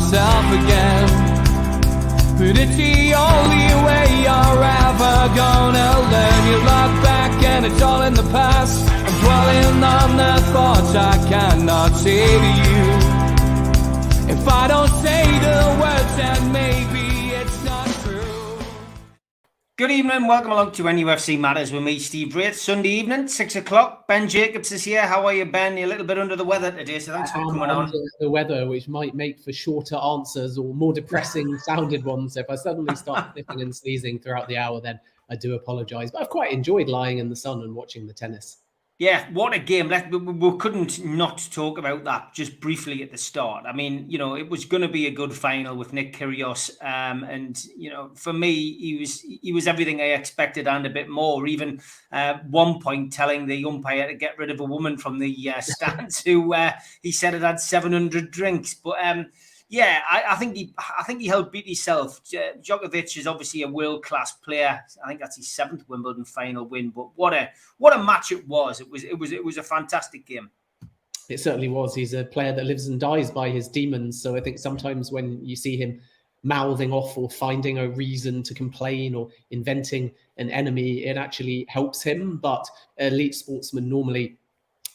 myself again. But it's the only way you're ever gonna learn. You look back and it's all in the past. I'm dwelling on the thoughts I cannot say to you. If I don't say the words, then maybe it's not true. Good evening, welcome along to NUFC Matters with me, Steve Wraith. Sunday evening, 6 o'clock. Ben Jacobs is here. How are you, Ben? You're a little bit under the weather today, so thanks for coming on. Under the weather, which might make for shorter answers or more depressing sounded ones. So if I suddenly start sniffing and sneezing throughout the hour, then I do apologise. But I've quite enjoyed lying in the sun and watching the tennis. Yeah, what a game. We couldn't not talk about that just briefly at the start. I mean, you know, it was going to be a good final with Nick Kyrgios. And, you know, for me, he was everything I expected and a bit more. Even one point telling the umpire to get rid of a woman from the stands who he said had 700 drinks. But yeah, I think he helped beat himself. Djokovic is obviously a world-class player. I think that's his 7th Wimbledon final win. But what a match it was. It was a fantastic game. It certainly was. He's a player that lives and dies by his demons. So I think sometimes when you see him mouthing off or finding a reason to complain or inventing an enemy, it actually helps him. But elite sportsmen normally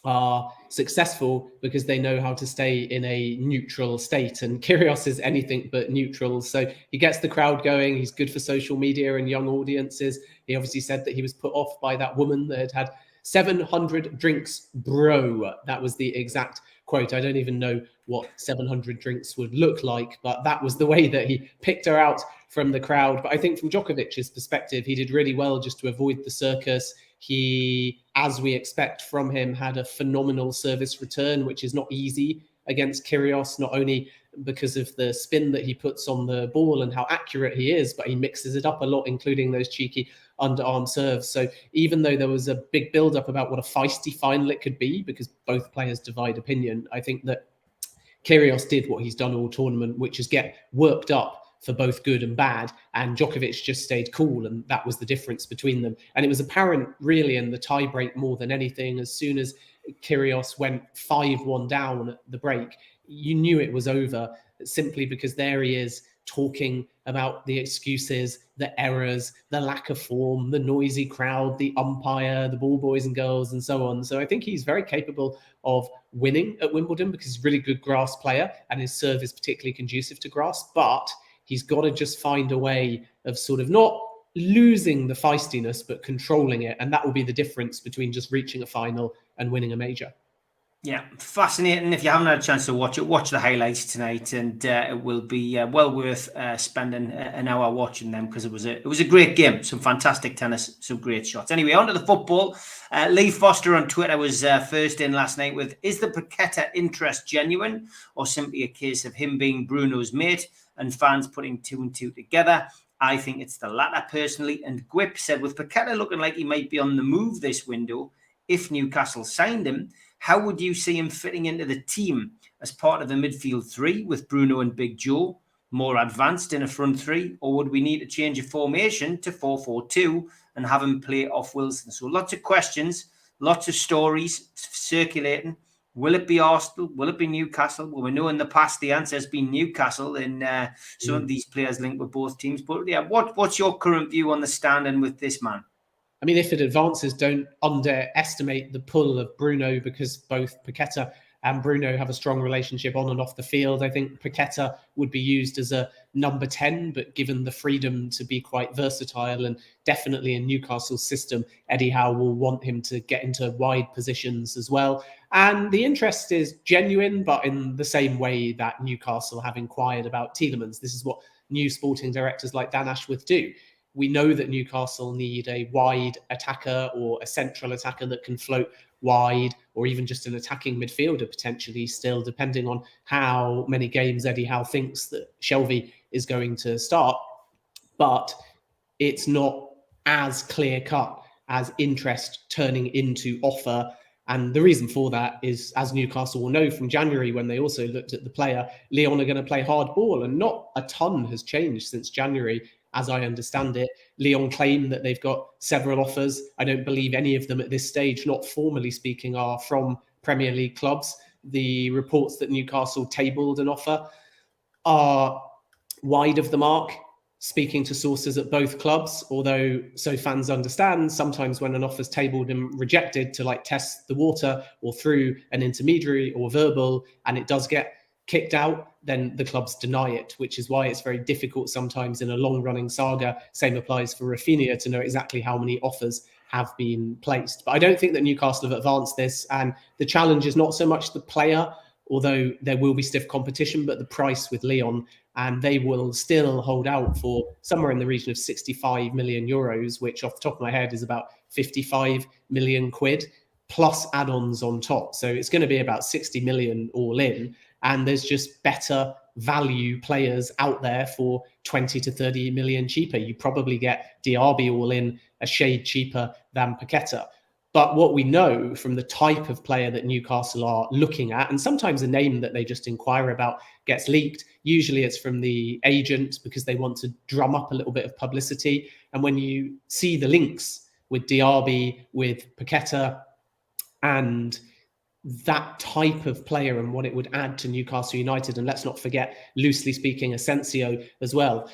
are successful because they know how to stay in a neutral state, and Kyrgios is anything but neutral. So he gets the crowd going. He's good for social media and young audiences. He obviously said that he was put off by that woman that had 700 drinks, bro. That was the exact quote. I don't even know what 700 drinks would look like, but that was the way that he picked her out from the crowd. But I think from Djokovic's perspective, he did really well just to avoid the circus. He, as we expect from him, had a phenomenal service return, which is not easy against Kyrgios, not only because of the spin that he puts on the ball and how accurate he is, but he mixes it up a lot, including those cheeky underarm serves. So even though there was a big build-up about what a feisty final it could be, because both players divide opinion, I think that Kyrgios did what he's done all tournament, which is get worked up for both good and bad, and Djokovic just stayed cool, and that was the difference between them. And it was apparent really in the tie-break more than anything. As soon as Kyrgios went 5-1 down at the break, you knew it was over, simply because there he is talking about the excuses, the errors, the lack of form, the noisy crowd, the umpire, the ball boys and girls, and so on. So I think he's very capable of winning at Wimbledon because he's a really good grass player and his serve is particularly conducive to grass, but he's got to just find a way of sort of not losing the feistiness, but controlling it. And that will be the difference between just reaching a final and winning a major. Yeah, fascinating. If you haven't had a chance to watch it, watch the highlights tonight, and it will be well worth spending an hour watching them, because it was a great game. Some fantastic tennis, some great shots. Anyway, on to the football. Lee Foster on Twitter was first in last night with, is the Paqueta interest genuine or simply a case of him being Bruno's mate and fans putting 2 and 2 together? I think it's the latter personally. And Gwip said, with Paqueta looking like he might be on the move this window, if Newcastle signed him, how would you see him fitting into the team as part of the midfield three with Bruno and Big Joe, more advanced in a front three, or would we need to change a formation to 4-4-2 and have him play off Wilson? So lots of questions, lots of stories circulating. Will it be Arsenal? Will it be Newcastle? Well, we know in the past the answer has been Newcastle in some of these players linked with both teams. But yeah, what's your current view on the standing with this man? I mean, if it advances, don't underestimate the pull of Bruno, because both Paqueta and Bruno have a strong relationship on and off the field. I think Paqueta would be used as a number 10, but given the freedom to be quite versatile, and definitely in Newcastle's system, Eddie Howe will want him to get into wide positions as well. And the interest is genuine, but in the same way that Newcastle have inquired about Tielemans. This is what new sporting directors like Dan Ashworth do. We know that Newcastle need a wide attacker or a central attacker that can float wide, or even just an attacking midfielder potentially still, depending on how many games Eddie Howe thinks that Shelvey is going to start. But it's not as clear-cut as interest turning into offer. And the reason for that is, as Newcastle will know from January when they also looked at the player, Lyon are going to play hard ball, and not a ton has changed since January. As I understand it, Lyon claim that they've got several offers. I don't believe any of them at this stage, not formally speaking, are from Premier League clubs. The reports that Newcastle tabled an offer are wide of the mark, speaking to sources at both clubs, although so fans understand sometimes when an offer's tabled and rejected to like test the water or through an intermediary or verbal, and it does get kicked out, then the clubs deny it, which is why it's very difficult sometimes in a long-running saga. Same applies for Rafinha, to know exactly how many offers have been placed. But I don't think that Newcastle have advanced this, and the challenge is not so much the player, although there will be stiff competition, but the price with Lyon, and they will still hold out for somewhere in the region of 65 million euros, which off the top of my head is about 55 million quid, plus add-ons on top. So it's going to be about 60 million all in, and there's just better value players out there for 20 to 30 million cheaper. You probably get Diaby all in a shade cheaper than Paqueta. But what we know from the type of player that Newcastle are looking at, and sometimes a name that they just inquire about gets leaked, usually it's from the agent because they want to drum up a little bit of publicity. And when you see the links with Diaby, with Paqueta, and that type of player and what it would add to Newcastle United, and let's not forget, loosely speaking, Asensio as well.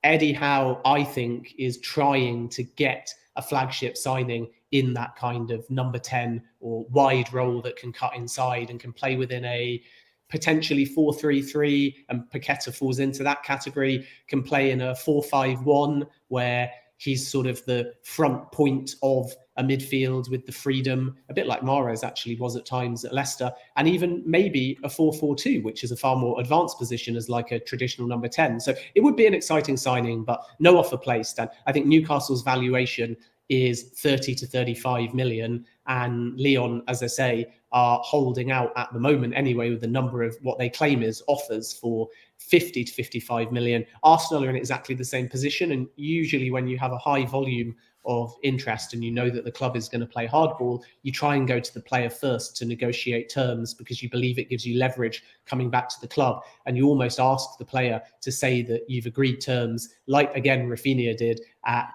Eddie Howe, I think, is trying to get a flagship signing in that kind of number 10 or wide role that can cut inside and can play within a potentially 4-3-3, and Paqueta falls into that category, can play in a 4-5-1 where he's sort of the front point of a midfield with the freedom, a bit like Mahrez actually was at times at Leicester, and even maybe a 4-4-2, which is a far more advanced position as like a traditional number 10. So it would be an exciting signing, but no offer placed. And I think Newcastle's valuation is 30 to 35 million, and Lyon, as I say, are holding out at the moment anyway with the number of what they claim is offers for 50 to 55 million. Arsenal are in exactly the same position, and usually when you have a high volume of interest and you know that the club is going to play hardball, you try and go to the player first to negotiate terms because you believe it gives you leverage coming back to the club, and you almost ask the player to say that you've agreed terms, like again Rafinha did at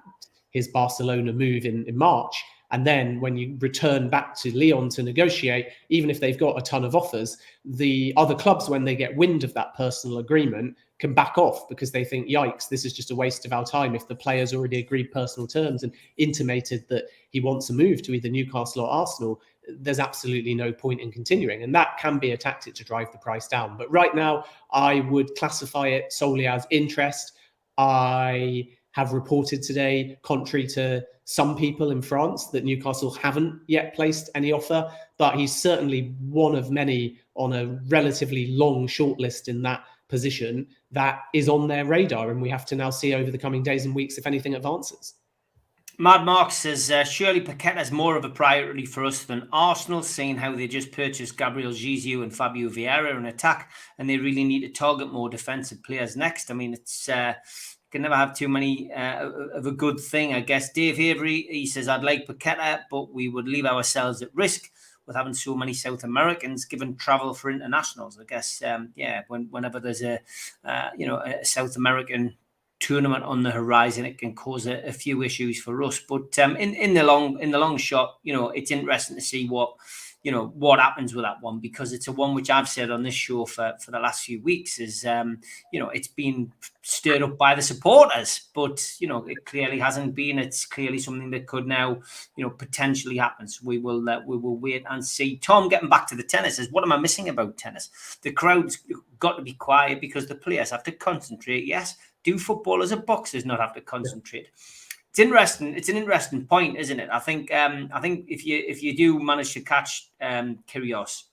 his Barcelona move in March. And then when you return back to Lyon to negotiate, even if they've got a ton of offers, the other clubs, when they get wind of that personal agreement, can back off because they think, yikes, this is just a waste of our time. If the player's already agreed personal terms and intimated that he wants a move to either Newcastle or Arsenal, there's absolutely no point in continuing. And that can be a tactic to drive the price down. But right now, I would classify it solely as interest. I have reported today, contrary to some people in France, that Newcastle haven't yet placed any offer, but he's certainly one of many on a relatively long shortlist in that position that is on their radar, and we have to now see over the coming days and weeks if anything advances. Mad Mark says, surely Paqueta is more of a priority for us than Arsenal, seeing how they just purchased Gabriel Jesus and Fabio Vieira in attack, and they really need to target more defensive players next. I mean, it's can never have too many of a good thing, I guess. Dave Avery, he says, I'd like Paqueta, but we would leave ourselves at risk with having so many South Americans given travel for internationals. I guess, whenever there's a South American tournament on the horizon, it can cause a few issues for us. But in the long shot, it's interesting to see what happens with that one, because it's a one which I've said on this show for the last few weeks is, it's been stirred up by the supporters, but, it clearly hasn't been. It's clearly something that could now, potentially happen. So we will wait and see. Tom, getting back to the tennis, says, what am I missing about tennis? The crowd's got to be quiet because the players have to concentrate. Yes. Do footballers and boxers not have to concentrate? Yeah. It's interesting. It's an interesting point, isn't it? I think if you do manage to catch Kyrgios,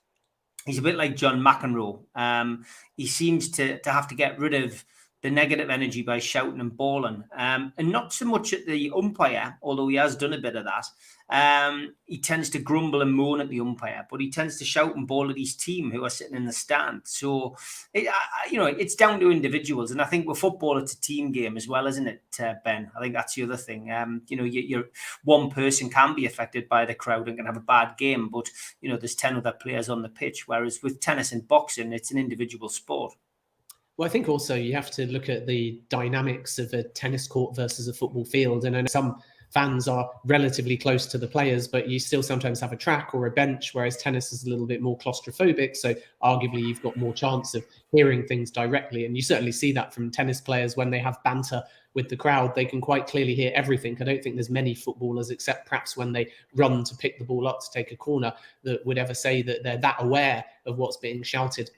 he's a bit like John McEnroe. He seems to have to get rid of the negative energy by shouting and bawling, and not so much at the umpire, although he has done a bit of that. He tends to grumble and moan at the umpire, but he tends to shout and bawl at his team who are sitting in the stand. So, it's down to individuals. And I think with football, it's a team game as well, isn't it, Ben? I think that's the other thing. You're one person can be affected by the crowd and can have a bad game, but, there's 10 other players on the pitch. Whereas with tennis and boxing, it's an individual sport. Well, I think also you have to look at the dynamics of a tennis court versus a football field. And I know some fans are relatively close to the players, but you still sometimes have a track or a bench, whereas tennis is a little bit more claustrophobic. So arguably you've got more chance of hearing things directly. And you certainly see that from tennis players when they have banter with the crowd. They can quite clearly hear everything. I don't think there's many footballers, except perhaps when they run to pick the ball up to take a corner, that would ever say that they're that aware of what's being shouted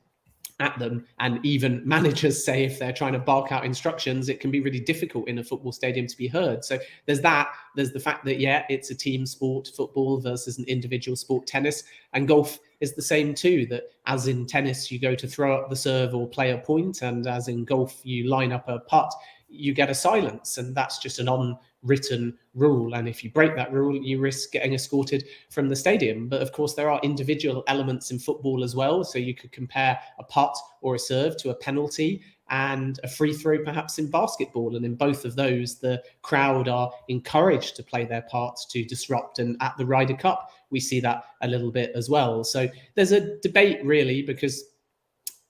at them. And even managers say if they're trying to bark out instructions, it can be really difficult in a football stadium to be heard. So there's that. There's the fact that, yeah, it's a team sport, football versus an individual sport, tennis. And golf is the same too, that as in tennis, you go to throw up the serve or play a point, and as in golf, you line up a putt, you get a silence. And that's just an unwritten rule. And if you break that rule, you risk getting escorted from the stadium. But of course, there are individual elements in football as well. So you could compare a putt or a serve to a penalty and a free throw perhaps in basketball. And in both of those, the crowd are encouraged to play their parts to disrupt. And at the Ryder Cup, we see that a little bit as well. So there's a debate really, because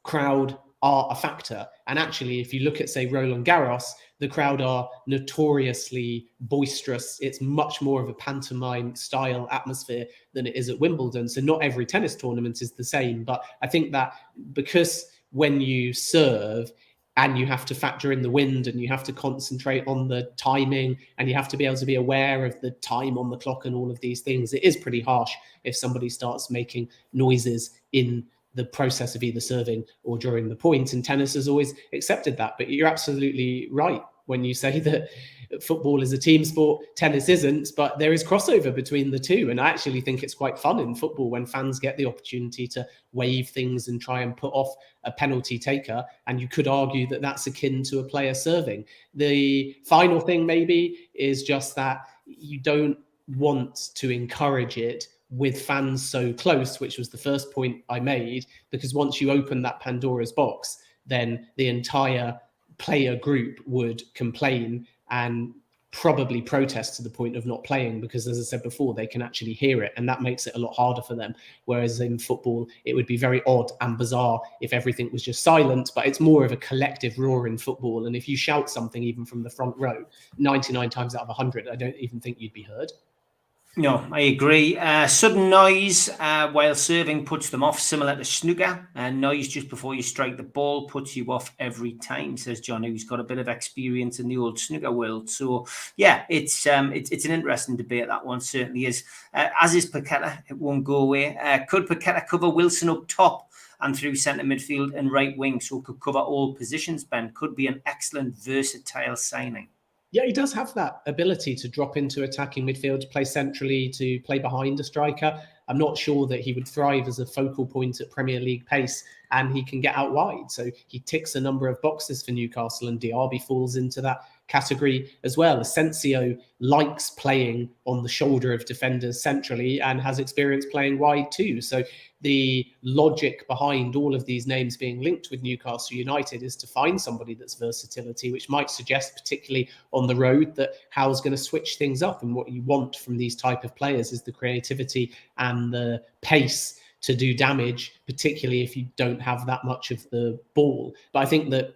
crowd are a factor. And actually, if you look at, say, Roland Garros, the crowd are notoriously boisterous. It's much more of a pantomime style atmosphere than it is at Wimbledon. So not every tennis tournament is the same. But I think that because when you serve and you have to factor in the wind and you have to concentrate on the timing and you have to be able to be aware of the time on the clock and all of these things, it is pretty harsh if somebody starts making noises in the process of either serving or during the point. And tennis has always accepted that. But you're absolutely right when you say that football is a team sport, tennis isn't, but there is crossover between the two. And I actually think it's quite fun in football when fans get the opportunity to wave things and try and put off a penalty taker. And you could argue that that's akin to a player serving. The final thing maybe is just that you don't want to encourage it with fans so close, which was the first point I made, because once you open that Pandora's box, then the entire player group would complain and probably protest to the point of not playing, because as I said before, they can actually hear it, and that makes it a lot harder for them. Whereas in football, it would be very odd and bizarre if everything was just silent, but it's more of a collective roar in football. And if you shout something even from the front row, 99 times out of 100, I don't even think you'd be heard. No, I agree. Sudden noise while serving puts them off, similar to snooker. Noise just before you strike the ball puts you off every time, says John, who's got a bit of experience in the old snooker world. So, yeah, it's an interesting debate, that one certainly is. As is Paqueta, it won't go away. Could Paqueta cover Wilson up top and through centre midfield and right wing, so could cover all positions, Ben? Could be an excellent versatile signing. Yeah, he does have that ability to drop into attacking midfield, to play centrally, to play behind a striker. I'm not sure that he would thrive as a focal point at Premier League pace, and he can get out wide. So he ticks a number of boxes for Newcastle, and Diaby falls into that category as well. Asensio likes playing on the shoulder of defenders centrally and has experience playing wide too. So the logic behind all of these names being linked with Newcastle United is to find somebody that's versatility, which might suggest, particularly on the road, that Howe's going to switch things up. And what you want from these type of players is the creativity and the pace to do damage, particularly if you don't have that much of the ball. But I think that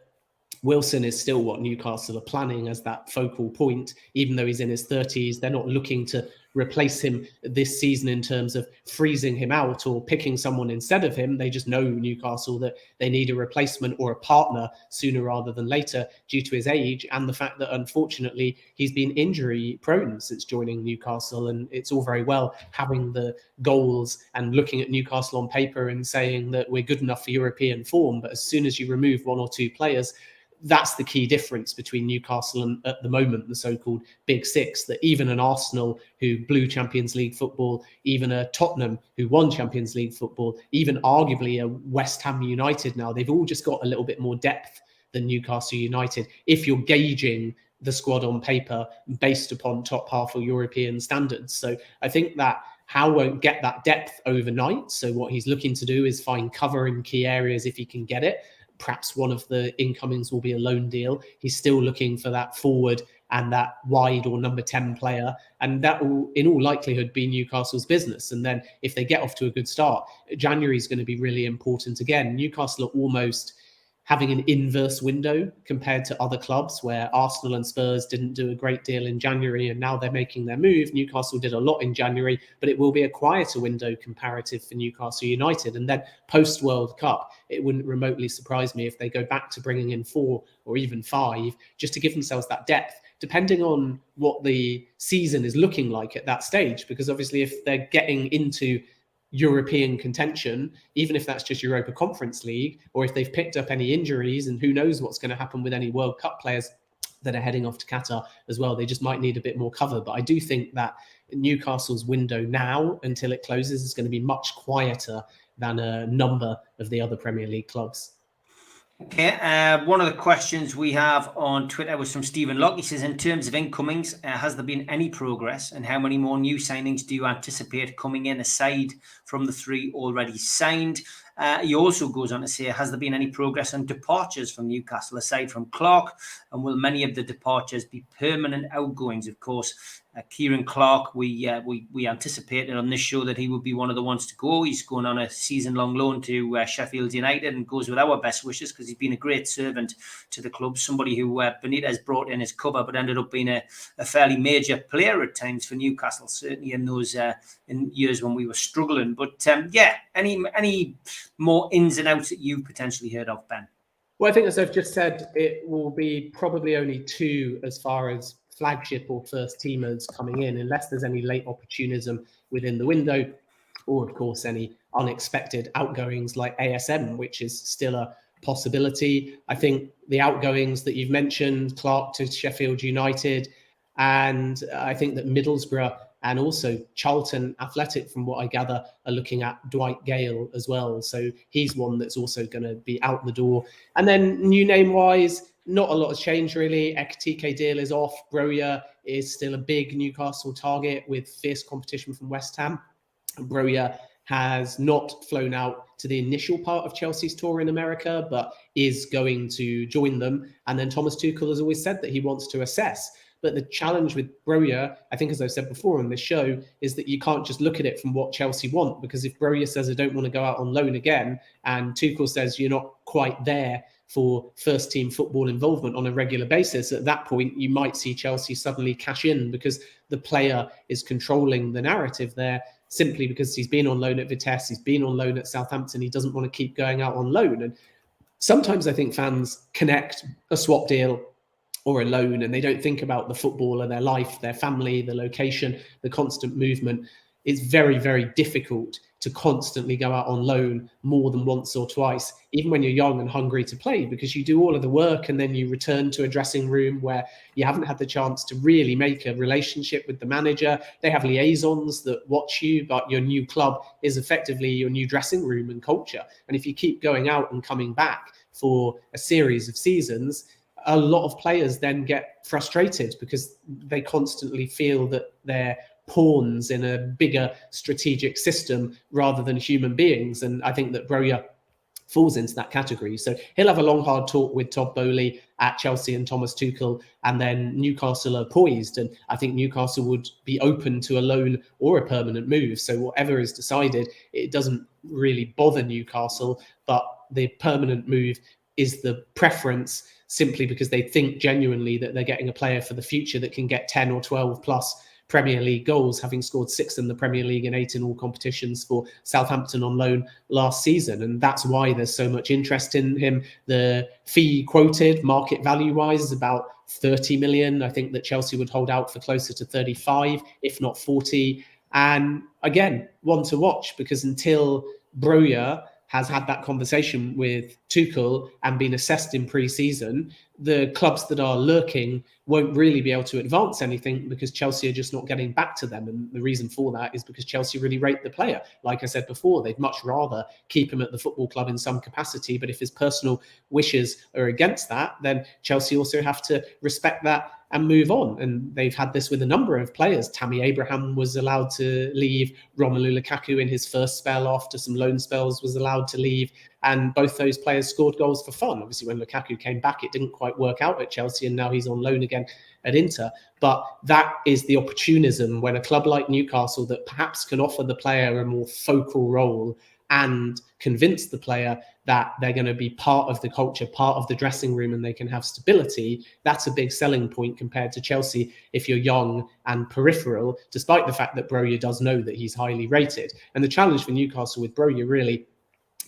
Wilson is still what Newcastle are planning as that focal point, even though he's in his 30s. They're not looking to replace him this season in terms of freezing him out or picking someone instead of him. They just know, Newcastle, that they need a replacement or a partner sooner rather than later due to his age and the fact that, unfortunately, he's been injury prone since joining Newcastle. And it's all very well having the goals and looking at Newcastle on paper and saying that we're good enough for European form. But as soon as you remove one or two players, that's the key difference between Newcastle and, at the moment, the so-called Big Six, that even an Arsenal who blew Champions League football, even a Tottenham who won Champions League football, even arguably a West Ham United now, they've all just got a little bit more depth than Newcastle United, if you're gauging the squad on paper based upon top half of European standards. So I think that Howe won't get that depth overnight. So what he's looking to do is find cover in key areas if he can get it. Perhaps one of the incomings will be a loan deal. He's still looking for that forward and that wide or number 10 player. And that will, in all likelihood, be Newcastle's business. And then if they get off to a good start, January is going to be really important again. Newcastle are almost having an inverse window compared to other clubs where Arsenal and Spurs didn't do a great deal in January and now they're making their move. Newcastle did a lot in January, but it will be a quieter window comparative for Newcastle United. And then post-World Cup, it wouldn't remotely surprise me if they go back to bringing in 4 or even 5 just to give themselves that depth, depending on what the season is looking like at that stage. Because obviously if they're getting into European contention, even if that's just Europa Conference League, or if they've picked up any injuries, and who knows what's going to happen with any World Cup players that are heading off to Qatar as well, they just might need a bit more cover. But I do think that Newcastle's window now until it closes is going to be much quieter than a number of the other Premier League clubs. Okay, one of the questions we have on Twitter was from Stephen Locke. He says, in terms of incomings, has there been any progress, and how many more new signings do you anticipate coming in aside from the 3 already signed? He also goes on to say, has there been any progress on departures from Newcastle aside from Clark, and will many of the departures be permanent outgoings? Of course, Kieran Clark, we anticipated on this show that he would be one of the ones to go. He's going on a season-long loan to Sheffield United and goes with our best wishes because he's been a great servant to the club, somebody who Benitez brought in as cover but ended up being a fairly major player at times for Newcastle, certainly in those in years when we were struggling. But any more ins and outs that you've potentially heard of, Ben? Well, I think, as I've just said, it will be probably only 2 as far as flagship or first teamers coming in, unless there's any late opportunism within the window, or of course any unexpected outgoings like ASM, which is still a possibility. I think the outgoings that you've mentioned, Clark to Sheffield United, and I think that Middlesbrough and also Charlton Athletic, from what I gather, are looking at Dwight Gale as well. So he's one that's also going to be out the door. And then new name-wise, not a lot has changed really. Ekitike deal is off. Broja is still a big Newcastle target with fierce competition from West Ham. Broja has not flown out to the initial part of Chelsea's tour in America, but is going to join them. And then Thomas Tuchel has always said that he wants to assess. But the challenge with Broja, I think, as I've said before on this show, is that you can't just look at it from what Chelsea want. Because if Broja says, I don't want to go out on loan again, and Tuchel says you're not quite there for first team football involvement on a regular basis, at that point, you might see Chelsea suddenly cash in because the player is controlling the narrative there, simply because he's been on loan at Vitesse, he's been on loan at Southampton, he doesn't want to keep going out on loan. And sometimes I think fans connect a swap deal or a loan and they don't think about the footballer, their life, their family, the location, the constant movement. It's very, very difficult to constantly go out on loan more than once or twice, even when you're young and hungry to play, because you do all of the work and then you return to a dressing room where you haven't had the chance to really make a relationship with the manager. They have liaisons that watch you, but your new club is effectively your new dressing room and culture. And if you keep going out and coming back for a series of seasons, a lot of players then get frustrated because they constantly feel that they're pawns in a bigger strategic system rather than human beings. And I think that Broja falls into that category. So he'll have a long, hard talk with Todd Boehly at Chelsea and Thomas Tuchel, and then Newcastle are poised. And I think Newcastle would be open to a loan or a permanent move. So whatever is decided, it doesn't really bother Newcastle, but the permanent move is the preference, simply because they think genuinely that they're getting a player for the future that can get 10 or 12 plus Premier League goals, having scored 6 in the Premier League and 8 in all competitions for Southampton on loan last season. And that's why there's so much interest in him. The fee quoted market value wise is about 30 million. I think that Chelsea would hold out for closer to 35, if not 40. And again, one to watch, because until Broja has had that conversation with Tuchel and been assessed in pre-season, the clubs that are lurking won't really be able to advance anything because Chelsea are just not getting back to them. And the reason for that is because Chelsea really rate the player. Like I said before, they'd much rather keep him at the football club in some capacity. But if his personal wishes are against that, then Chelsea also have to respect that and move on. And they've had this with a number of players. Tammy Abraham was allowed to leave. Romelu Lukaku in his first spell after some loan spells was allowed to leave. And both those players scored goals for fun. Obviously, when Lukaku came back, it didn't quite work out at Chelsea, and now he's on loan again at Inter. But that is the opportunism when a club like Newcastle that perhaps can offer the player a more focal role and convince the player that they're going to be part of the culture, part of the dressing room, and they can have stability, that's a big selling point compared to Chelsea if you're young and peripheral, despite the fact that Broja does know that he's highly rated. And the challenge for Newcastle with Broja really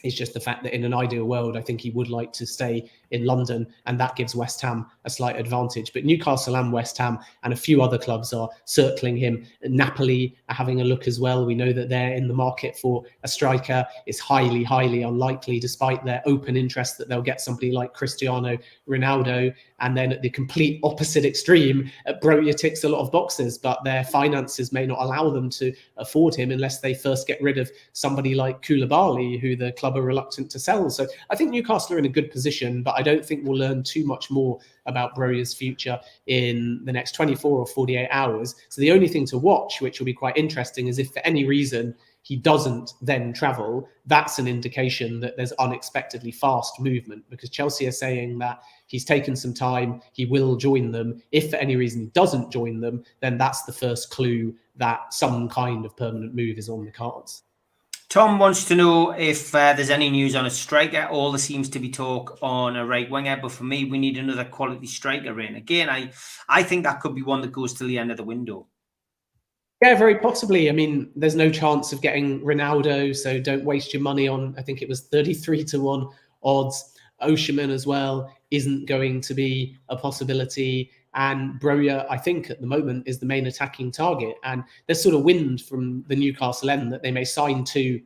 is just the fact that in an ideal world, I think he would like to stay in London, and that gives West Ham a slight advantage. But Newcastle and West Ham and a few other clubs are circling him. Napoli are having a look as well. We know that they're in the market for a striker. It's highly, highly unlikely, despite their open interest, that they'll get somebody like Cristiano Ronaldo. And then at the complete opposite extreme, Broja ticks a lot of boxes, but their finances may not allow them to afford him unless they first get rid of somebody like Koulibaly, who the club are reluctant to sell. So I think Newcastle are in a good position, but I don't think we'll learn too much more about Broja's future in the next 24 or 48 hours. So the only thing to watch, which will be quite interesting, is if for any reason he doesn't then travel, that's an indication that there's unexpectedly fast movement, because Chelsea are saying that he's taken some time, he will join them. If for any reason he doesn't join them, then that's the first clue that some kind of permanent move is on the cards. Tom wants to know if there's any news on a striker. All there seems to be talk on a right winger, but for me, we need another quality striker in. Again, I think that could be one that goes till the end of the window. Yeah, very possibly. I mean, there's no chance of getting Ronaldo, so don't waste your money on, I think it was 33-1 odds. Osimhen as well isn't going to be a possibility. And Broja, I think at the moment, is the main attacking target. And there's sort of wind from the Newcastle end that they may sign 2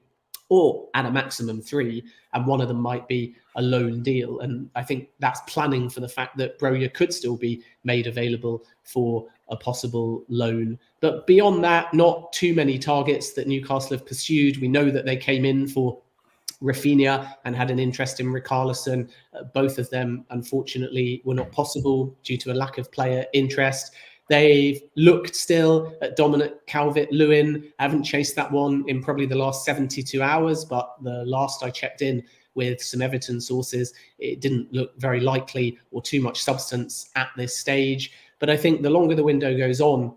or at a maximum 3, and one of them might be a loan deal. And I think that's planning for the fact that Broja could still be made available for a possible loan. But beyond that, not too many targets that Newcastle have pursued. We know that they came in for Rafinha and had an interest in Richarlison. Both of them, unfortunately, were not possible due to a lack of player interest. They've looked still at Dominic Calvert-Lewin. I haven't chased that one in probably the last 72 hours, but the last I checked in with some Everton sources, it didn't look very likely or too much substance at this stage. But I think the longer the window goes on,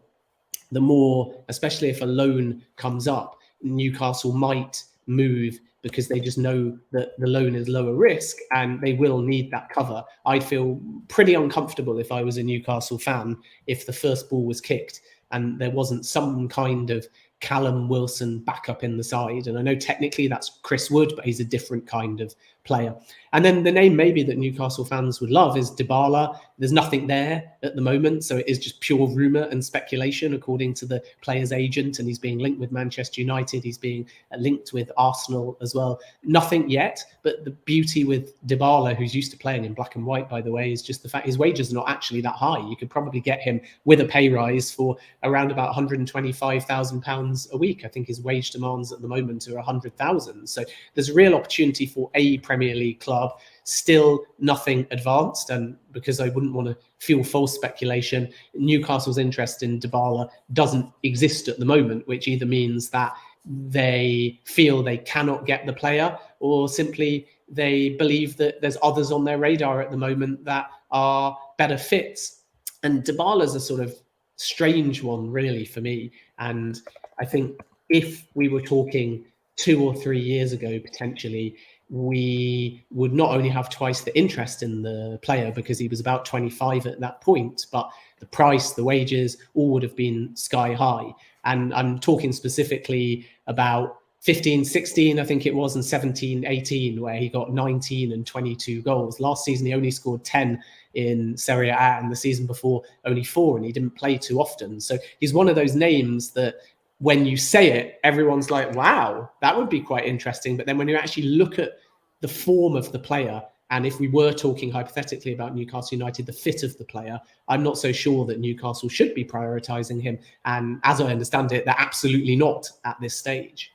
the more, especially if a loan comes up, Newcastle might move, because they just know that the loan is lower risk and they will need that cover. I'd feel pretty uncomfortable if I was a Newcastle fan if the first ball was kicked and there wasn't some kind of Callum Wilson backup in the side. And I know technically that's Chris Wood, but he's a different kind of player. And then the name maybe that Newcastle fans would love is Dybala. There's nothing there at the moment, so it is just pure rumour and speculation according to the player's agent, and he's being linked with Manchester United, he's being linked with Arsenal as well. Nothing yet, but the beauty with Dybala, who's used to playing in black and white, by the way, is just the fact his wages are not actually that high. You could probably get him with a pay rise for around about £125,000 a week. I think his wage demands at the moment are 100,000. So there's a real opportunity for a Premier League club. Still nothing advanced, and because I wouldn't want to fuel false speculation, Newcastle's interest in Dybala doesn't exist at the moment, which either means that they feel they cannot get the player, or simply they believe that there's others on their radar at the moment that are better fits. And Dybala's a sort of strange one, really, for me. And I think if we were talking 2 or 3 years ago, potentially, we would not only have twice the interest in the player because he was about 25 at that point, but the price, the wages, all would have been sky high. And I'm talking specifically about 15-16, I think it was, and 17-18, where he got 19 and 22 goals. Last season, he only scored 10 in Serie A, and the season before, only 4, and he didn't play too often. So he's one of those names that when you say it, everyone's like, wow, that would be quite interesting. But then when you actually look at the form of the player, and if we were talking hypothetically about Newcastle United, the fit of the player, I'm not so sure that Newcastle should be prioritising him. And as I understand it, they're absolutely not at this stage.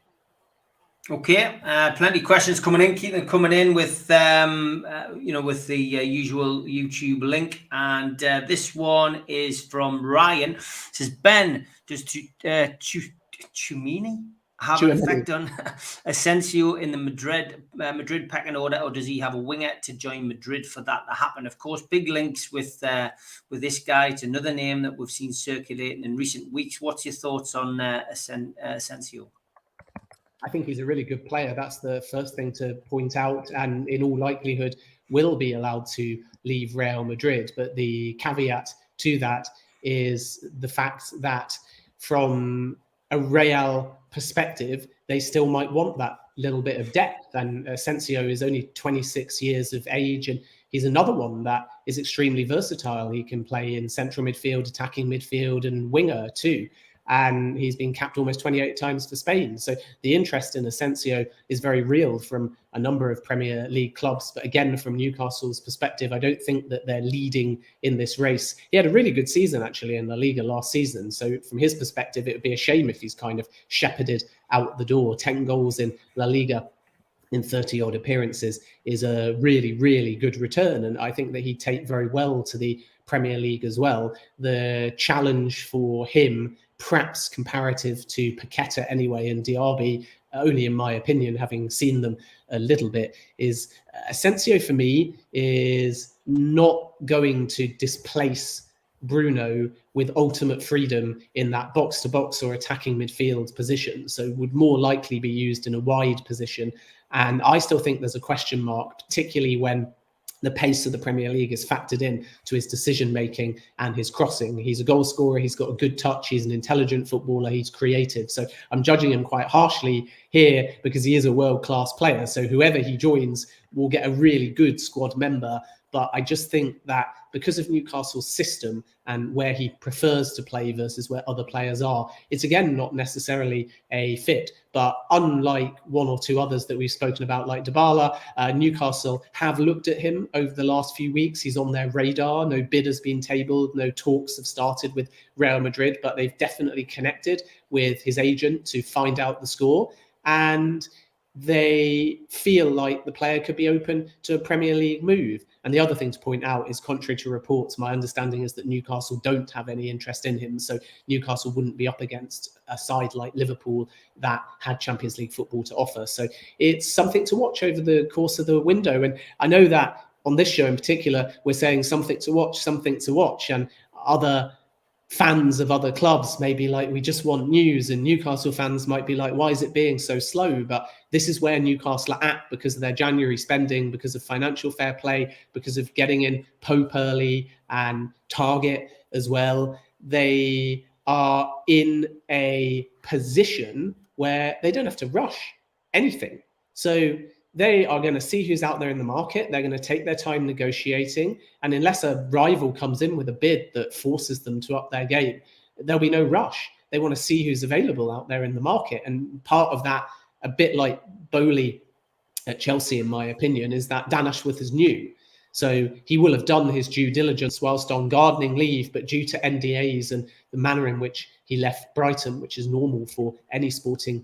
Okay, plenty of questions coming in. Keep them coming in with, with the usual YouTube link. And this one is from Ryan. It says, Ben, does Tchouaméni have an effect on Asensio in the Madrid pecking order, or does he have a winger to join Madrid for that to happen? Of course, big links with this guy. It's another name that we've seen circulating in recent weeks. What's your thoughts on Asensio? I think he's a really good player. That's the first thing to point out, and in all likelihood will be allowed to leave Real Madrid. But the caveat to that is the fact that from a Real perspective, they still might want that little bit of depth. And Asensio is only 26 years of age, and he's another one that is extremely versatile. He can play in central midfield, attacking midfield, and winger too. And he's been capped almost 28 times for Spain. So the interest in Asensio is very real from a number of Premier League clubs. But again, from Newcastle's perspective, I don't think that they're leading in this race. He had a really good season, actually, in La Liga last season. So from his perspective, it would be a shame if he's kind of shepherded out the door. 10 goals in La Liga in 30-odd appearances is a really, really good return. And I think that he'd take very well to the Premier League as well. The challenge for him, perhaps comparative to Paqueta anyway, and Diaby, only in my opinion, having seen them a little bit, is Asensio for me is not going to displace Bruno with ultimate freedom in that box-to-box or attacking midfield position. So would more likely be used in a wide position. And I still think there's a question mark, particularly when the pace of the Premier League is factored in to his decision-making and his crossing. He's a goal scorer. He's got a good touch. He's an intelligent footballer. He's creative. So I'm judging him quite harshly here because he is a world-class player. So whoever he joins will get a really good squad member. But I just think that because of Newcastle's system and where he prefers to play versus where other players are, it's again not necessarily a fit. But unlike one or two others that we've spoken about, like Dybala, Newcastle have looked at him over the last few weeks. He's on their radar. No bid has been tabled. No talks have started with Real Madrid, but they've definitely connected with his agent to find out the score. And they feel like the player could be open to a Premier League move. And the other thing to point out is, contrary to reports, my understanding is that Newcastle don't have any interest in him. So Newcastle wouldn't be up against a side like Liverpool that had Champions League football to offer. So it's something to watch over the course of the window. And I know that on this show in particular, we're saying something to watch. And other fans of other clubs may be like, we just want news, and Newcastle fans might be like, why is it being so slow? But this is where Newcastle are at because of their January spending, because of financial fair play, because of getting in Pope early and Target as well. They are in a position where they don't have to rush anything. So they are going to see who's out there in the market. They're going to take their time negotiating. And unless a rival comes in with a bid that forces them to up their game, there'll be no rush. They want to see who's available out there in the market. And part of that, a bit like Bowley at Chelsea, in my opinion, is that Dan Ashworth is new. So he will have done his due diligence whilst on gardening leave, but due to NDAs and the manner in which he left Brighton, which is normal for any sporting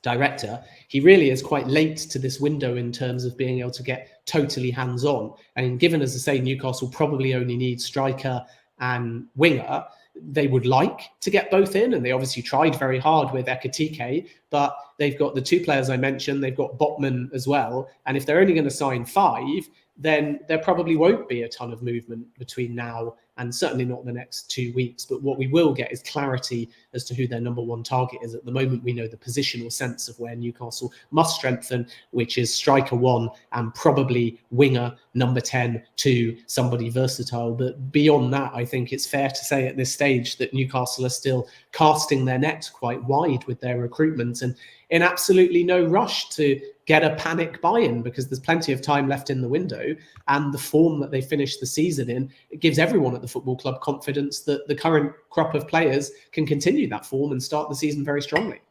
director, he really is quite late to this window in terms of being able to get totally hands-on. And given, as I say, Newcastle probably only needs striker and winger, they would like to get both in, and they obviously tried very hard with Ekitike, but they've got the two players I mentioned, they've got Botman as well, and if they're only going to sign 5, then there probably won't be a ton of movement between now and certainly not the next 2 weeks. But what we will get is clarity as to who their number one target is. At the moment, we know the positional sense of where Newcastle must strengthen, which is striker 1 and probably winger number 10 to somebody versatile. But beyond that, I think it's fair to say at this stage that Newcastle are still casting their net quite wide with their recruitment and in absolutely no rush to get a panic buy-in, because there's plenty of time left in the window, and the form that they finished the season in, it gives everyone at the football club confidence that the current crop of players can continue that form and start the season very strongly.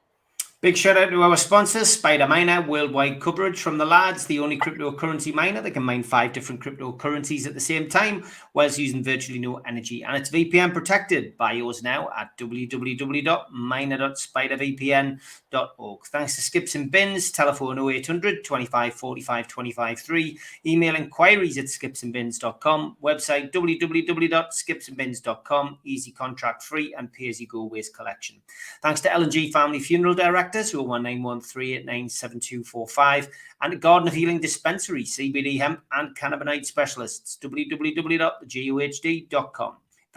Big shout out to our sponsors, Spider Miner, worldwide coverage from the lads, the only cryptocurrency miner that can mine 5 different cryptocurrencies at the same time whilst using virtually no energy. And it's VPN protected. Buy yours now at www.miner.spidervpn.org. Thanks to Skips and Bins, telephone 0800 25 45 25 3, email inquiries at skipsandbins.com, website www.skipsandbins.com, easy contract free and pay as you go waste collection. Thanks to L&G Family Funeral Directors, who are 1913897245, and a Garden of Healing Dispensary, CBD hemp and cannabinoid specialists, www.guhd.com.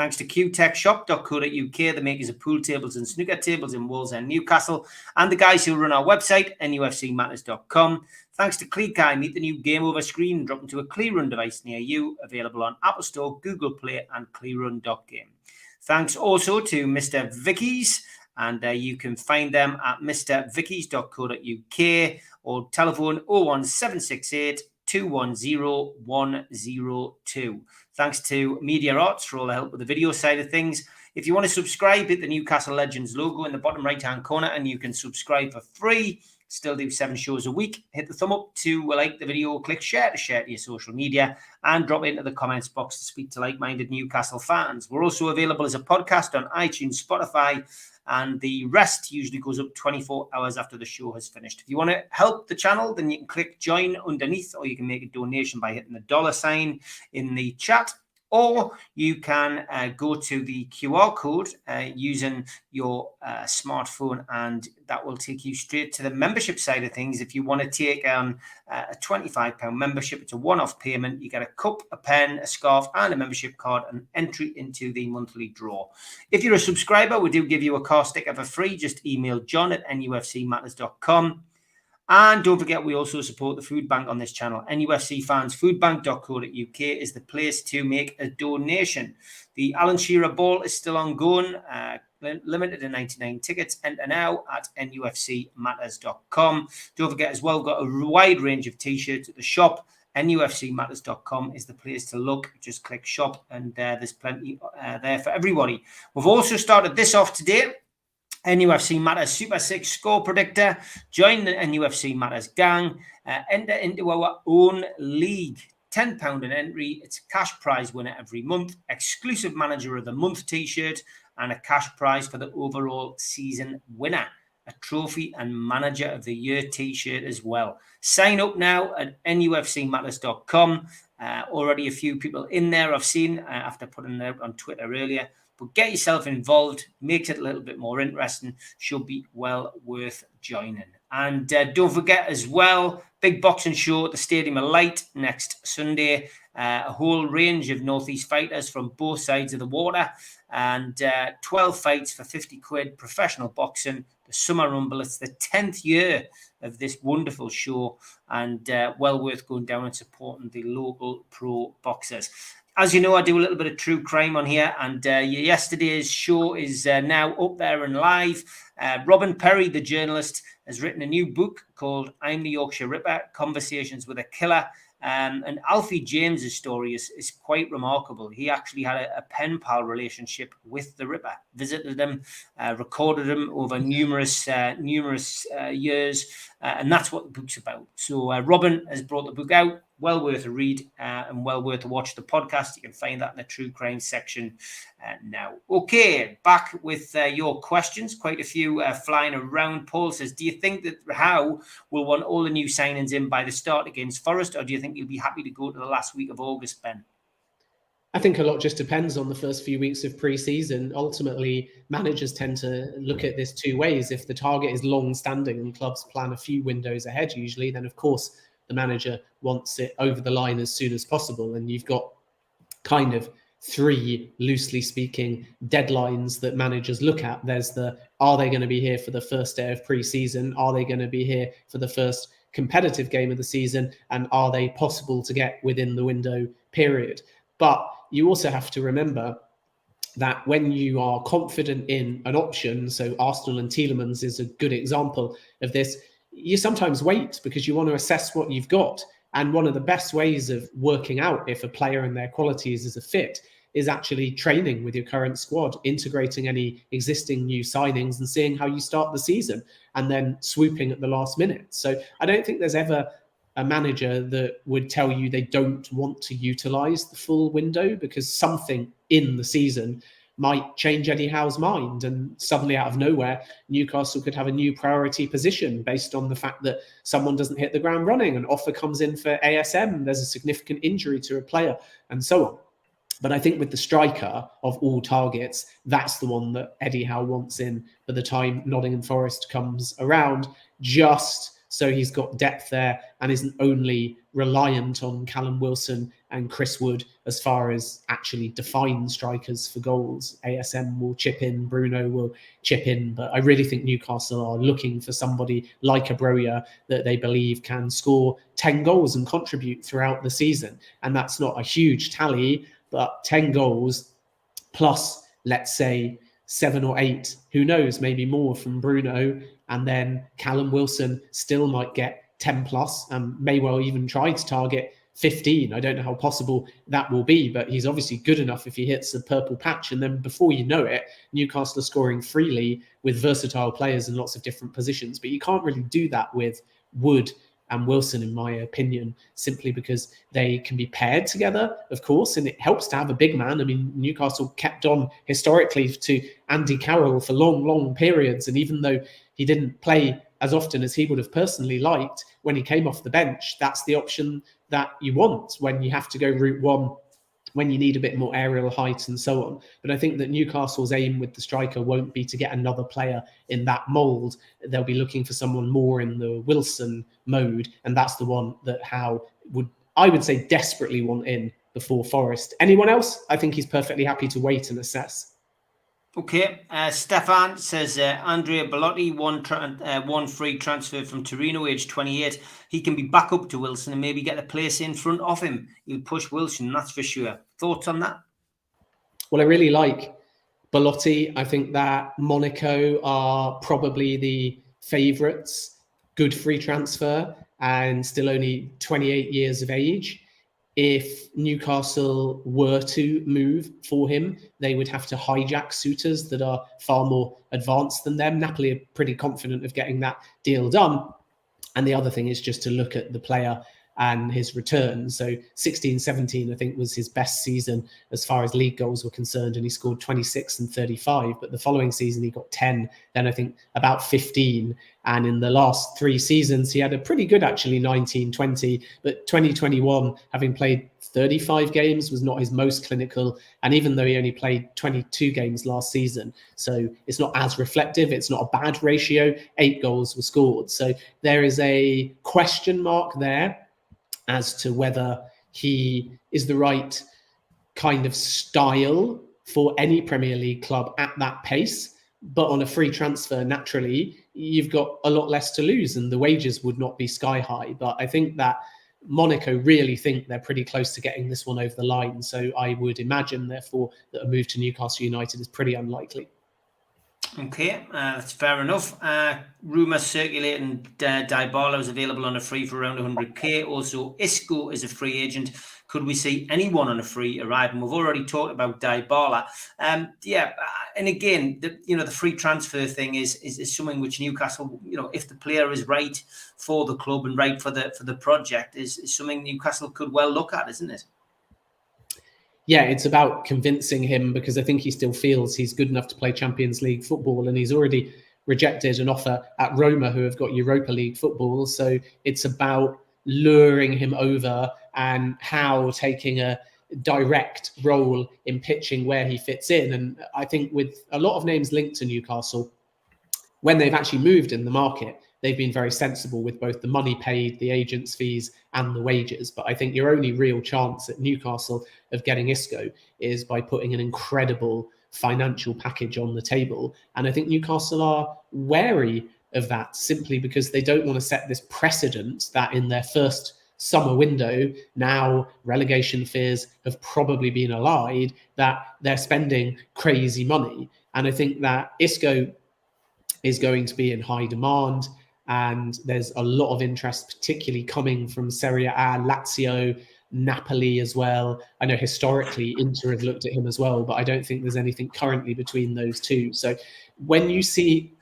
Thanks to qtechshop.co.uk, the makers of pool tables and snooker tables in Wolves and Newcastle, and the guys who run our website, NUFCmatters.com. Thanks to Cleakai, meet the new Game Over screen, drop into a ClearRun device near you, available on Apple Store, Google Play, and clearrun.game. Thanks also to Mr. Vickies, and you can find them at mrvickies.co.uk or telephone 01768 210 102. Thanks to Media Arts for all the help with the video side of things. If you want to subscribe, hit the Newcastle Legends logo in the bottom right-hand corner and you can subscribe for free. Still do 7 shows a week. Hit the thumb up to like the video, click share to your social media, and drop into the comments box to speak to like-minded Newcastle fans. We're also available as a podcast on iTunes, Spotify, and the rest usually goes up 24 hours after the show has finished. If you want to help the channel, then you can click join underneath, or you can make a donation by hitting the $ in the chat. Or you can go to the QR code using your smartphone, and that will take you straight to the membership side of things. If you want to take a £25 membership, it's a one-off payment. You get a cup, a pen, a scarf, and a membership card, and entry into the monthly draw. If you're a subscriber, we do give you a car sticker for free. Just email john@nufcmatters.com. And don't forget, we also support the food bank on this channel. NUFC fans, foodbank.co.uk is the place to make a donation. The Alan Shearer Ball is still ongoing, limited to 99 tickets. Enter now at nufcmatters.com. Don't forget as well, we've got a wide range of t-shirts at the shop. NUFCmatters.com is the place to look. Just click shop, and there's plenty there for everybody. We've also started this off today. NUFC Matters Super 6 score predictor. Join the NUFC Matters gang. Enter into our own league. £10 an entry. It's a cash prize winner every month. Exclusive Manager of the Month t-shirt. And a cash prize for the overall season winner. A trophy and Manager of the Year t-shirt as well. Sign up now at NUFCmatters.com. Already a few people in there I've seen after putting it out on Twitter earlier. But get yourself involved, makes it a little bit more interesting, should be well worth joining. And don't forget as well, big boxing show at the Stadium of Light next Sunday. A whole range of Northeast fighters from both sides of the water, and 12 fights for 50 quid, professional boxing, the Summer Rumble. It's the 10th year of this wonderful show, and well worth going down and supporting the local pro boxers. As you know, I do a little bit of true crime on here, and yesterday's show is now up there and live. Robin Perry, the journalist, has written a new book called I'm the Yorkshire Ripper, Conversations with a Killer. And Alfie James's story is quite remarkable. He actually had a pen pal relationship with the Ripper, visited him, recorded him over numerous years, and that's what the book's about. So Robin has brought the book out. Well worth a read and well worth a watch the podcast. You can find that in the true crime section now. Okay, back with your questions. Quite a few flying around. Paul says, do you think that Howe will want all the new signings in by the start against Forest, or do you think you'll be happy to go to the last week of August, Ben? I think a lot just depends on the first few weeks of pre-season. Ultimately, managers tend to look at this two ways. If the target is long-standing and clubs plan a few windows ahead usually, then of course the manager wants it over the line as soon as possible. And you've got kind of three, loosely speaking, deadlines that managers look at. There's are they going to be here for the first day of pre-season? Are they going to be here for the first competitive game of the season? And are they possible to get within the window period? But you also have to remember that when you are confident in an option, so Arsenal and Tielemans is a good example of this, you sometimes wait because you want to assess what you've got. And one of the best ways of working out if a player and their qualities is a fit is actually training with your current squad, integrating any existing new signings and seeing how you start the season, and then swooping at the last minute. So I don't think there's ever a manager that would tell you they don't want to utilize the full window, because something in the season might change Eddie Howe's mind, and suddenly out of nowhere, Newcastle could have a new priority position based on the fact that someone doesn't hit the ground running, an offer comes in for ASM, there's a significant injury to a player, and so on. But I think with the striker of all targets, that's the one that Eddie Howe wants in by the time Nottingham Forest comes around, just so he's got depth there and isn't only reliant on Callum Wilson and Chris Wood, as far as actually defined strikers for goals. ASM will chip in, Bruno will chip in, but I really think Newcastle are looking for somebody like a Broja that they believe can score 10 goals and contribute throughout the season. And that's not a huge tally, but 10 goals plus, let's say, 7 or 8, who knows, maybe more from Bruno, and then Callum Wilson still might get 10 plus and may well even try to target 15. I don't know how possible that will be, but he's obviously good enough if he hits the purple patch. And then before you know it, Newcastle are scoring freely with versatile players in lots of different positions. But you can't really do that with Wood and Wilson, in my opinion, simply because they can be paired together, of course, and it helps to have a big man. I mean, Newcastle kept on historically to Andy Carroll for long, long periods. And even though he didn't play as often as he would have personally liked when he came off the bench, that's the option that you want when you have to go route one, when you need a bit more aerial height and so on. But I think that Newcastle's aim with the striker won't be to get another player in that mould. They'll be looking for someone more in the Wilson mode, and that's the one that Howe I would say, desperately want in before Forest. Anyone else? I think he's perfectly happy to wait and assess. Okay, Stefan says Andrea Bellotti, one free transfer from Torino, age 28. He can be back up to Wilson and maybe get a place in front of him. He'll push Wilson, that's for sure. Thoughts on that? Well, I really like Bellotti. I think that Monaco are probably the favourites. Good free transfer and still only 28 years of age. If Newcastle were to move for him, they would have to hijack suitors that are far more advanced than them. Napoli are pretty confident of getting that deal done. And the other thing is just to look at the player and his return. So 16-17, I think, was his best season as far as league goals were concerned, and he scored 26 and 35. But the following season, he got 10, then I think about 15. And in the last 3 seasons, he had a pretty good, actually, 19-20. But 2021, having played 35 games, was not his most clinical. And even though he only played 22 games last season, so it's not as reflective, it's not a bad ratio, 8 goals were scored. So there is a question mark there as to whether he is the right kind of style for any Premier League club at that pace. But on a free transfer, naturally, you've got a lot less to lose and the wages would not be sky high. But I think that Monaco really think they're pretty close to getting this one over the line. So I would imagine, therefore, that a move to Newcastle United is pretty unlikely. Okay, that's fair enough. Rumours circulating Dybala is available on a free for around 100k. Also, Isco is a free agent. Could we see anyone on a free arrive? And we've already talked about Dybala. Yeah, and again, the free transfer thing is something which Newcastle, if the player is right for the club and right for the project, is something Newcastle could well look at, isn't it? Yeah, it's about convincing him, because I think he still feels he's good enough to play Champions League football, and he's already rejected an offer at Roma, who have got Europa League football. So it's about luring him over and how taking a direct role in pitching where he fits in. And I think with a lot of names linked to Newcastle, when they've actually moved in the market, they've been very sensible with both the money paid, the agents' fees, and the wages. But I think your only real chance at Newcastle of getting Isco is by putting an incredible financial package on the table. And I think Newcastle are wary of that, simply because they don't want to set this precedent that in their first summer window, now relegation fears have probably been allayed, that they're spending crazy money. And I think that Isco is going to be in high demand. And there's a lot of interest, particularly coming from Serie A, Lazio, Napoli as well. I know historically Inter have looked at him as well, but I don't think there's anything currently between those two. So when you see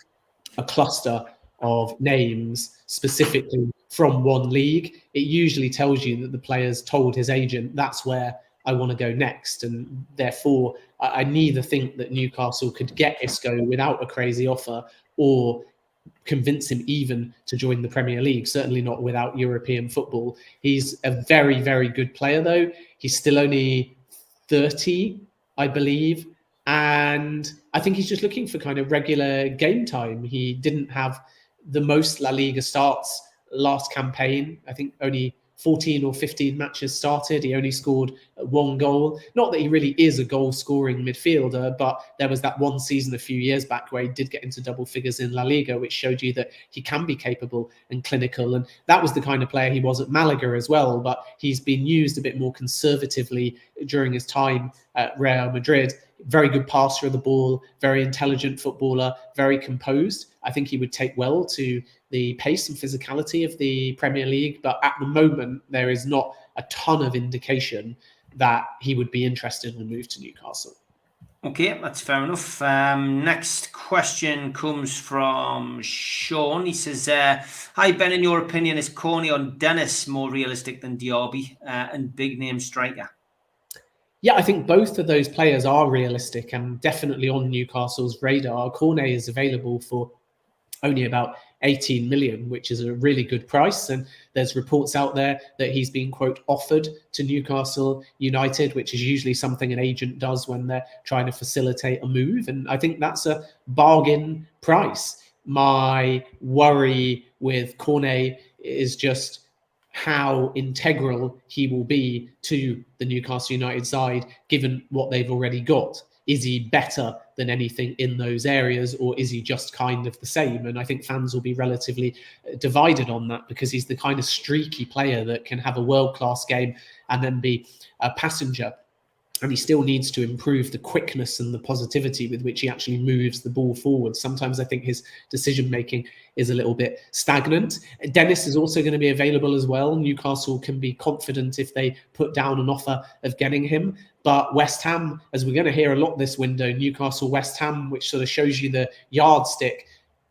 a cluster of names specifically from one league, it usually tells you that the player's told his agent, that's where I want to go next. And therefore, I neither think that Newcastle could get Isco without a crazy offer or convince him even to join the Premier League, certainly not without European football. He's a very, very good player, though. He's still only 30, I believe. And I think he's just looking for kind of regular game time. He didn't have the most La Liga starts last campaign. I think only 14 or 15 matches started. He only scored 1 goal. Not that he really is a goal-scoring midfielder, but there was that one season a few years back where he did get into double figures in La Liga, which showed you that he can be capable and clinical. And that was the kind of player he was at Malaga as well, but he's been used a bit more conservatively during his time at Real Madrid. Very good passer of the ball, very intelligent footballer, very composed. I think he would take well to the pace and physicality of the Premier League, but at the moment there is not a ton of indication that he would be interested in a move to Newcastle. Okay, that's fair enough. Next question comes from Sean. He says, hi Ben, in your opinion, is Corney or Dennis more realistic than Diaby and big name striker? Yeah, I think both of those players are realistic and definitely on Newcastle's radar. Cornet is available for only about 18 million, which is a really good price. And there's reports out there that he's been, quote, offered to Newcastle United, which is usually something an agent does when they're trying to facilitate a move. And I think that's a bargain price. My worry with Cornet is just how integral he will be to the Newcastle United side, given what they've already got. Is he better than anything in those areas, or is he just kind of the same? And I think fans will be relatively divided on that, because he's the kind of streaky player that can have a world-class game and then be a passenger. And he still needs to improve the quickness and the positivity with which he actually moves the ball forward. Sometimes I think his decision-making is a little bit stagnant. Dennis is also going to be available as well. Newcastle can be confident if they put down an offer of getting him. But West Ham, as we're going to hear a lot this window, Newcastle, West Ham, which sort of shows you the yardstick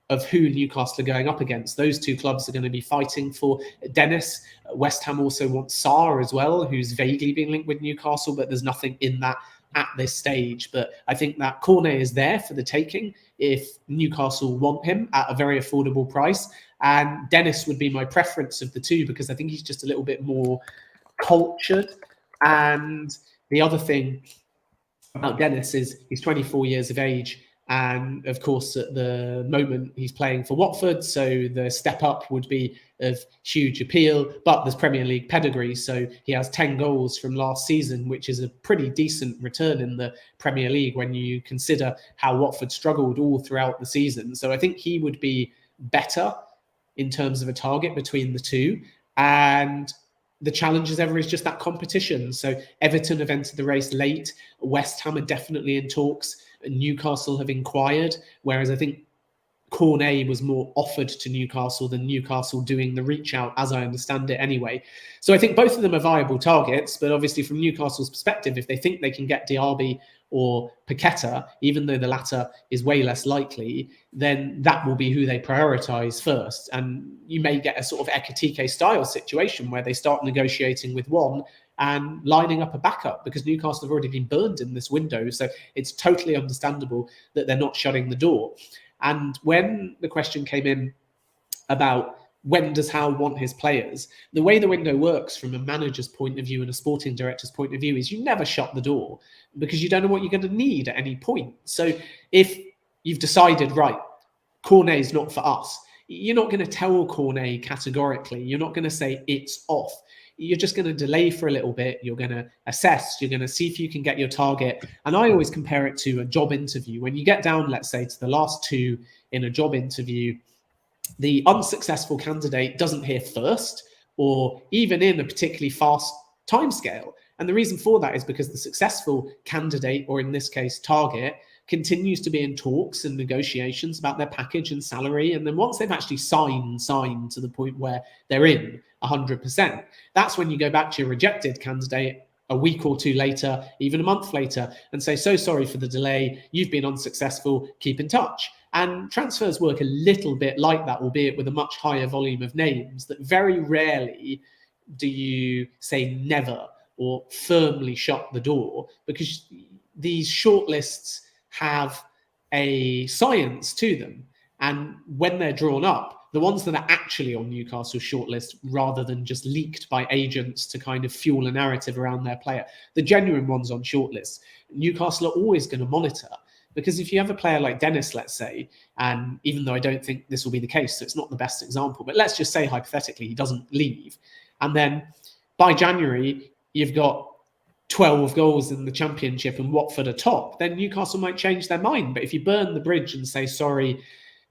of who Newcastle are going up against. Those two clubs are going to be fighting for Dennis. West Ham also want Sarr as well, who's vaguely been linked with Newcastle, but there's nothing in that at this stage. But I think that Cornet is there for the taking if Newcastle want him at a very affordable price. And Dennis would be my preference of the two, because I think he's just a little bit more cultured. And the other thing about Dennis is he's 24 years of age. And of course, at the moment, he's playing for Watford, so the step up would be of huge appeal. But there's Premier League pedigree, so he has 10 goals from last season, which is a pretty decent return in the Premier League when you consider how Watford struggled all throughout the season. So I think he would be better in terms of a target between the two. And the challenge as ever is just that competition. So Everton have entered the race late. West Ham are definitely in talks. Newcastle have inquired, whereas I think Cornet was more offered to Newcastle than Newcastle doing the reach out, as I understand it anyway. So I think both of them are viable targets, but obviously from Newcastle's perspective, if they think they can get Diaby or Paqueta, even though the latter is way less likely, then that will be who they prioritise first. And you may get a sort of Ekitike style situation where they start negotiating with one and lining up a backup, because Newcastle have already been burned in this window. So it's totally understandable that they're not shutting the door. And when the question came in about when does Howe want his players, the way the window works from a manager's point of view and a sporting director's point of view is you never shut the door, because you don't know what you're going to need at any point. So if you've decided, right, Cornet is not for us, you're not going to tell Cornet categorically. You're not going to say it's off. You're just going to delay for a little bit. You're going to assess. You're going to see if you can get your target. And I always compare it to a job interview. When you get down, let's say, to the last two in a job interview, the unsuccessful candidate doesn't hear first, or even in a particularly fast timescale. And the reason for that is because the successful candidate, or in this case, target, continues to be in talks and negotiations about their package and salary. And then once they've actually signed to the point where they're in 100%, that's when you go back to your rejected candidate a week or two later, even a month later, and say, so sorry for the delay, you've been unsuccessful, keep in touch. And transfers work a little bit like that, albeit with a much higher volume of names, that very rarely do you say never or firmly shut the door, because these shortlists have a science to them. And when they're drawn up, the ones that are actually on Newcastle's shortlist, rather than just leaked by agents to kind of fuel a narrative around their player, the genuine ones on shortlists, Newcastle are always going to monitor. Because if you have a player like Dennis, let's say, and even though I don't think this will be the case, so it's not the best example, but let's just say hypothetically he doesn't leave, And then by January, you've got 12 goals in the Championship and Watford are top, then Newcastle might change their mind. But if you burn the bridge and say sorry,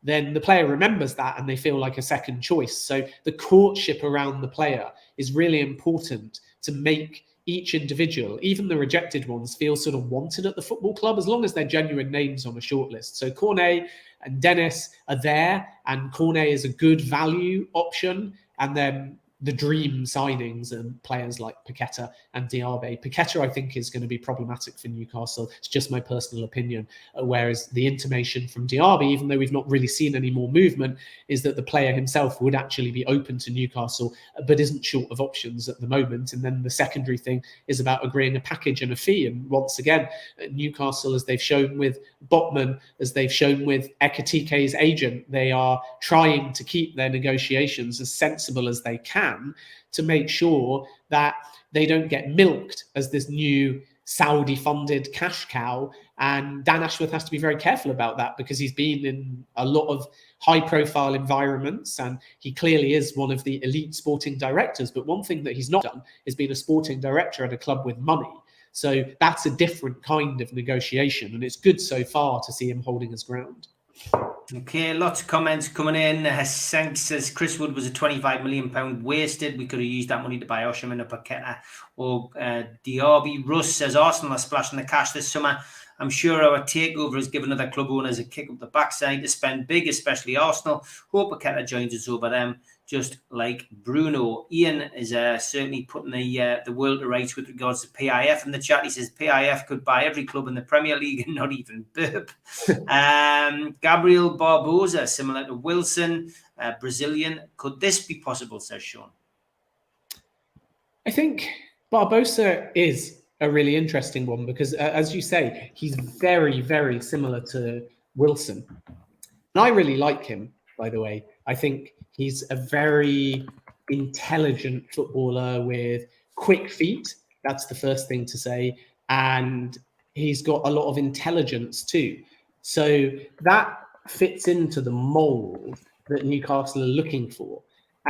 then the player remembers that and they feel like a second choice. So the courtship around the player is really important to make each individual, even the rejected ones, feel sort of wanted at the football club, as long as they're genuine names on a shortlist. So Cornet and Dennis are there, and Cornet is a good value option. And then the dream signings and players like Paqueta and Diaby. Paqueta, I think, is going to be problematic for Newcastle. It's just my personal opinion. Whereas the intimation from Diaby, even though we've not really seen any more movement, is that the player himself would actually be open to Newcastle, but isn't short of options at the moment. And then the secondary thing is about agreeing a package and a fee. And once again, Newcastle, as they've shown with Botman, as they've shown with Ekatike's agent, they are trying to keep their negotiations as sensible as they can to make sure that they don't get milked as this new Saudi-funded cash cow. And Dan Ashworth has to be very careful about that, because he's been in a lot of high-profile environments and he clearly is one of the elite sporting directors. But one thing that he's not done is been a sporting director at a club with money. So that's a different kind of negotiation, and it's good so far to see him holding his ground. Okay, lots of comments coming in. Senk says Chris Wood was a £25 million wasted. We could have used that money to buy Osherman or Paqueta or Diaby. Russ says Arsenal are splashing the cash this summer. I'm sure our takeover has given other club owners a kick up the backside to spend big, especially Arsenal. Hope Paqueta joins us over them, just like Bruno. Ian is certainly putting the world to rights with regards to PIF in the chat. He says PIF could buy every club in the Premier League and not even Burp. Gabriel Barbosa, similar to Wilson, Brazilian. Could this be possible, says Sean? I think Barbosa is a really interesting one because, as you say, he's very, very similar to Wilson. And I really like him, by the way. I think he's a very intelligent footballer with quick feet. That's the first thing to say. And he's got a lot of intelligence too. So that fits into the mold that Newcastle are looking for.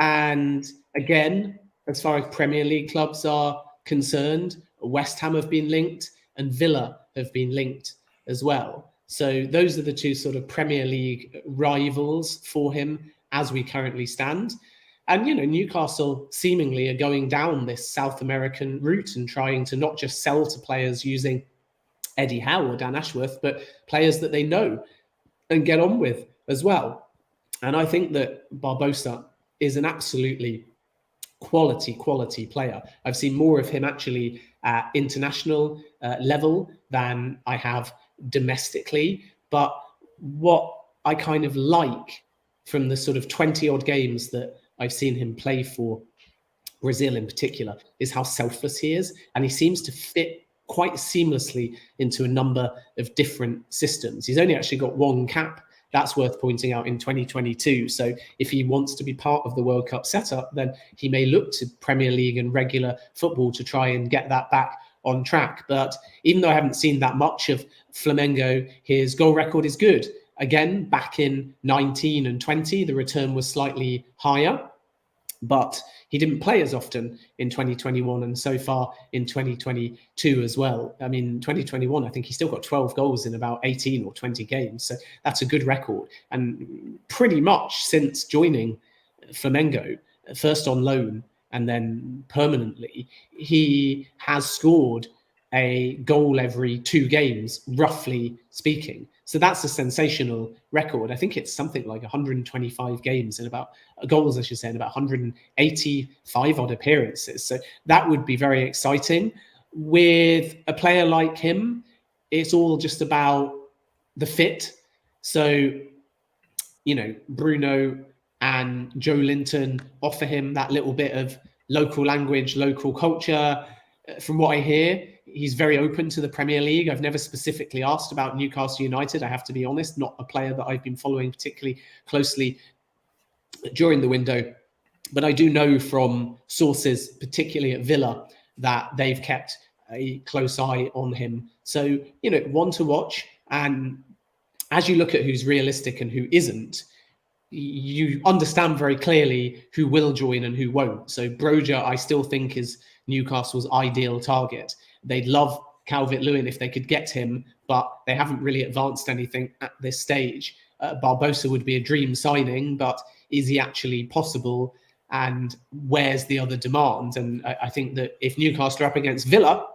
And again, as far as Premier League clubs are concerned, West Ham have been linked and Villa have been linked as well. So those are the two sort of Premier League rivals for him as we currently stand. And, you know, Newcastle seemingly are going down this South American route and trying to not just sell to players using Eddie Howe or Dan Ashworth, but players that they know and get on with as well. And I think that Barbosa is an absolutely quality player. I've seen more of him actually at international level than I have domestically. But what I kind of like from the sort of 20 odd games that I've seen him play for Brazil in particular is how selfless he is. And he seems to fit quite seamlessly into a number of different systems. He's only actually got one cap. That's worth pointing out in 2022. So if he wants to be part of the World Cup setup, then he may look to Premier League and regular football to try and get that back on track. But even though I haven't seen that much of Flamengo, his goal record is good. Again, back in 19 and 20, the return was slightly higher, but he didn't play as often in 2021 and so far in 2022 as well. I mean, 2021, I think he still got 12 goals in about 18 or 20 games. So that's a good record. And pretty much since joining Flamengo, first on loan and then permanently, he has scored a goal every 2 games, roughly speaking. So that's a sensational record. I think it's something like 125 games and about goals, I should say, and about 185 odd appearances. So that would be very exciting. With a player like him, it's all just about the fit. So, you know, Bruno and Joe Linton offer him that little bit of local language, local culture. From what I hear, he's very open to the Premier League. I've never specifically asked about Newcastle United, I have to be honest, not a player that I've been following particularly closely during the window. But I do know from sources, particularly at Villa, that they've kept a close eye on him. So, you know, one to watch. And as you look at who's realistic and who isn't, you understand very clearly who will join and who won't. So Broja, I still think, is Newcastle's ideal target. They'd love Calvert-Lewin if they could get him, but they haven't really advanced anything at this stage. Barbosa would be a dream signing, but is he actually possible? And where's the other demand? And I think that if Newcastle are up against Villa,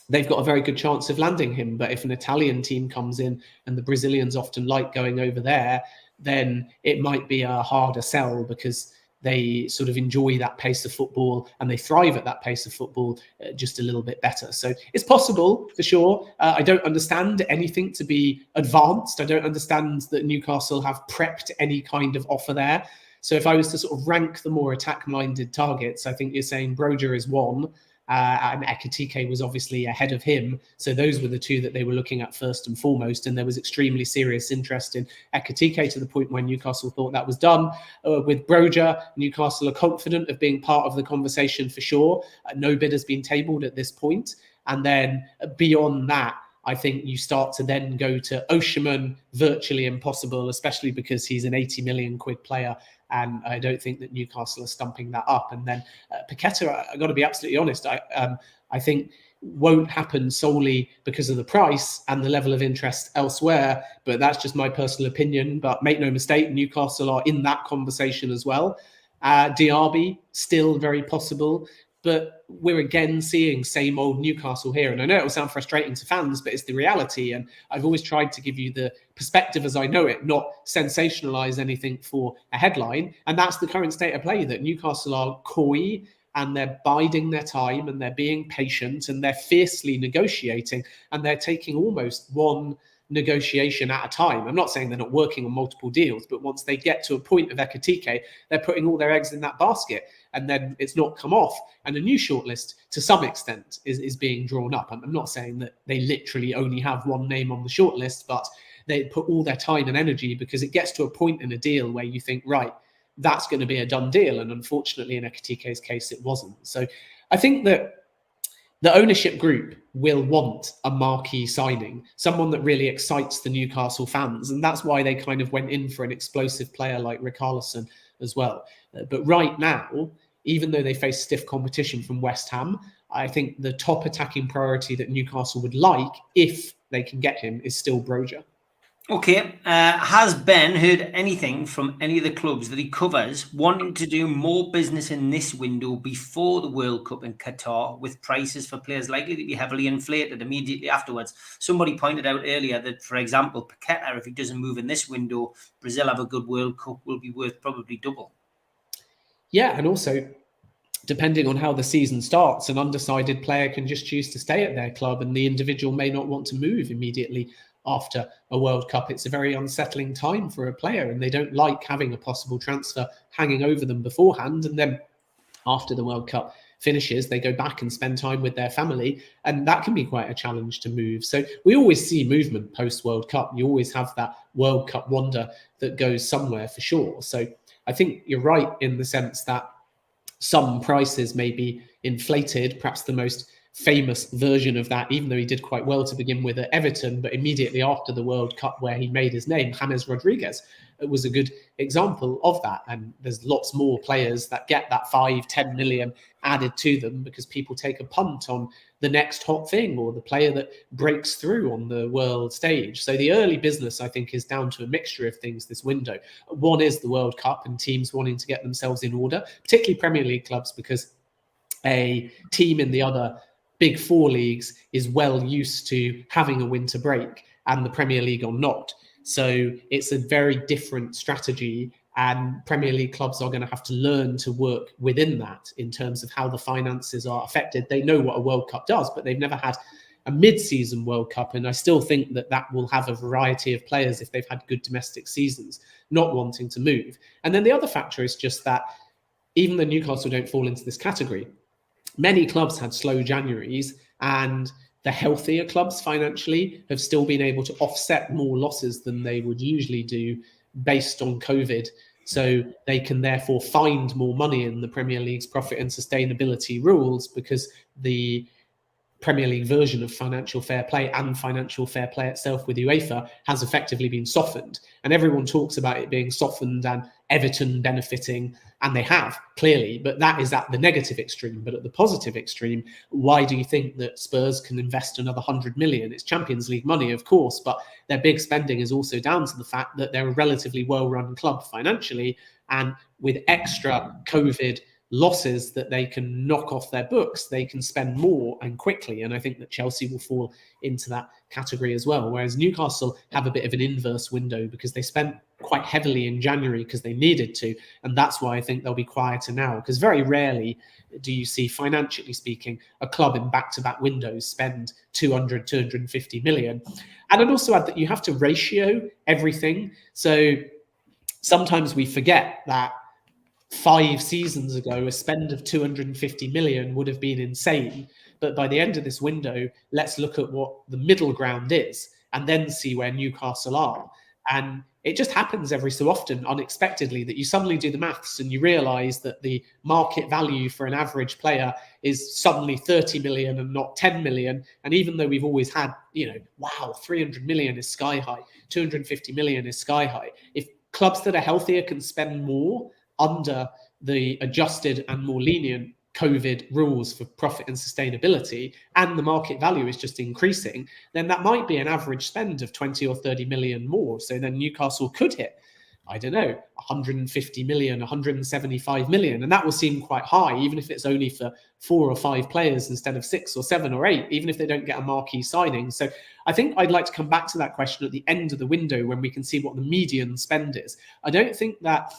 they've got a very good chance of landing him. But if an Italian team comes in, and the Brazilians often like going over there, then it might be a harder sell, because they sort of enjoy that pace of football and they thrive at that pace of football just a little bit better. So it's possible for sure. I don't understand anything to be advanced. I don't understand that Newcastle have prepped any kind of offer there. So if I was to sort of rank the more attack-minded targets, I think you're saying Broja is one, and Ekitike was obviously ahead of him. So those were the two that they were looking at first and foremost. And there was extremely serious interest in Ekitike, to the point where Newcastle thought that was done. With Broja, Newcastle are confident of being part of the conversation for sure. No bid has been tabled at this point. And then beyond that, I think you start to then go to Osimhen, virtually impossible, especially because he's an 80 million quid player. And I don't think that Newcastle are stumping that up. And then Paqueta, I've got to be absolutely honest, I think won't happen solely because of the price and the level of interest elsewhere. But that's just my personal opinion. But make no mistake, Newcastle are in that conversation as well. Diaby, still very possible. But we're again seeing same old Newcastle here. And I know it will sound frustrating to fans, but it's the reality. And I've always tried to give you the perspective as I know it, not sensationalize anything for a headline. And that's the current state of play, that Newcastle are coy and they're biding their time and they're being patient and they're fiercely negotiating, and they're taking almost one negotiation at a time. I'm not saying they're not working on multiple deals, but once they get to a point of Ekitike, they're putting all their eggs in that basket, and then it's not come off. And a new shortlist, to some extent, is being drawn up. I'm not saying that they literally only have one name on the shortlist, but they put all their time and energy, because it gets to a point in a deal where you think, right, that's going to be a done deal. And unfortunately, in Ekitike's case, it wasn't. So I think that the ownership group will want a marquee signing, someone that really excites the Newcastle fans. And that's why they kind of went in for an explosive player like Richarlison as well. But right now, even though they face stiff competition from West Ham, I think the top attacking priority that Newcastle would like, if they can get him, is still Broja. Okay, has Ben heard anything from any of the clubs that he covers wanting to do more business in this window before the World Cup in Qatar, with prices for players likely to be heavily inflated immediately afterwards? Somebody pointed out earlier that, for example, Paqueta, if he doesn't move in this window, Brazil have a good World Cup, will be worth probably double. Yeah, and also, depending on how the season starts, an undecided player can just choose to stay at their club, and the individual may not want to move immediately after a World Cup. It's a very unsettling time for a player, and they don't like having a possible transfer hanging over them beforehand. And then after the World Cup finishes, they go back and spend time with their family, and that can be quite a challenge to move. So we always see movement post-World Cup. You always have that World Cup wonder that goes somewhere for sure. So I think you're right in the sense that some prices may be inflated. Perhaps the most famous version of that, even though he did quite well to begin with at Everton, but immediately after the World Cup where he made his name, James Rodriguez, it was a good example of that. And there's lots more players that get that 5-10 million added to them because people take a punt on the next hot thing or the player that breaks through on the world stage. So the early business, I think, is down to a mixture of things this window. One is the World Cup and teams wanting to get themselves in order, particularly Premier League clubs, because a team in the other Big Four leagues is well used to having a winter break, and the Premier League are not. So it's a very different strategy, and Premier League clubs are going to have to learn to work within that in terms of how the finances are affected. They know what a World Cup does, but they've never had a mid-season World Cup. And I still think that that will have a variety of players, if they've had good domestic seasons, not wanting to move. And then the other factor is just that even though Newcastle don't fall into this category, many clubs had slow Januaries, and the healthier clubs financially have still been able to offset more losses than they would usually do based on COVID. So they can therefore find more money in the Premier League's profit and sustainability rules, because the Premier League version of financial fair play and financial fair play itself with UEFA has effectively been softened. And everyone talks about it being softened and Everton benefiting, and they have, clearly, but that is at the negative extreme. But at the positive extreme, why do you think that Spurs can invest another 100 million? It's Champions League money, of course, but their big spending is also down to the fact that they're a relatively well-run club financially, and with extra COVID losses that they can knock off their books, they can spend more and quickly. And I think that Chelsea will fall into that category as well. Whereas Newcastle have a bit of an inverse window because they spent quite heavily in January because they needed to. And that's why I think they'll be quieter now, because very rarely do you see, financially speaking, a club in back-to-back windows spend 200, 250 million. And I'd also add that you have to ratio everything. So sometimes we forget that 5 seasons ago, a spend of 250 million would have been insane. But by the end of this window, let's look at what the middle ground is and then see where Newcastle are. And it just happens every so often, unexpectedly, that you suddenly do the maths and you realise that the market value for an average player is suddenly 30 million and not 10 million. And even though we've always had, 300 million is sky high, 250 million is sky high. If clubs that are healthier can spend more under the adjusted and more lenient COVID rules for profit and sustainability, and the market value is just increasing, then that might be an average spend of 20 or 30 million more. So then Newcastle could hit, 150 million, 175 million. And that will seem quite high, even if it's only for 4 or 5 players instead of 6 or 7 or 8, even if they don't get a marquee signing. So I think I'd like to come back to that question at the end of the window when we can see what the median spend is. I don't think that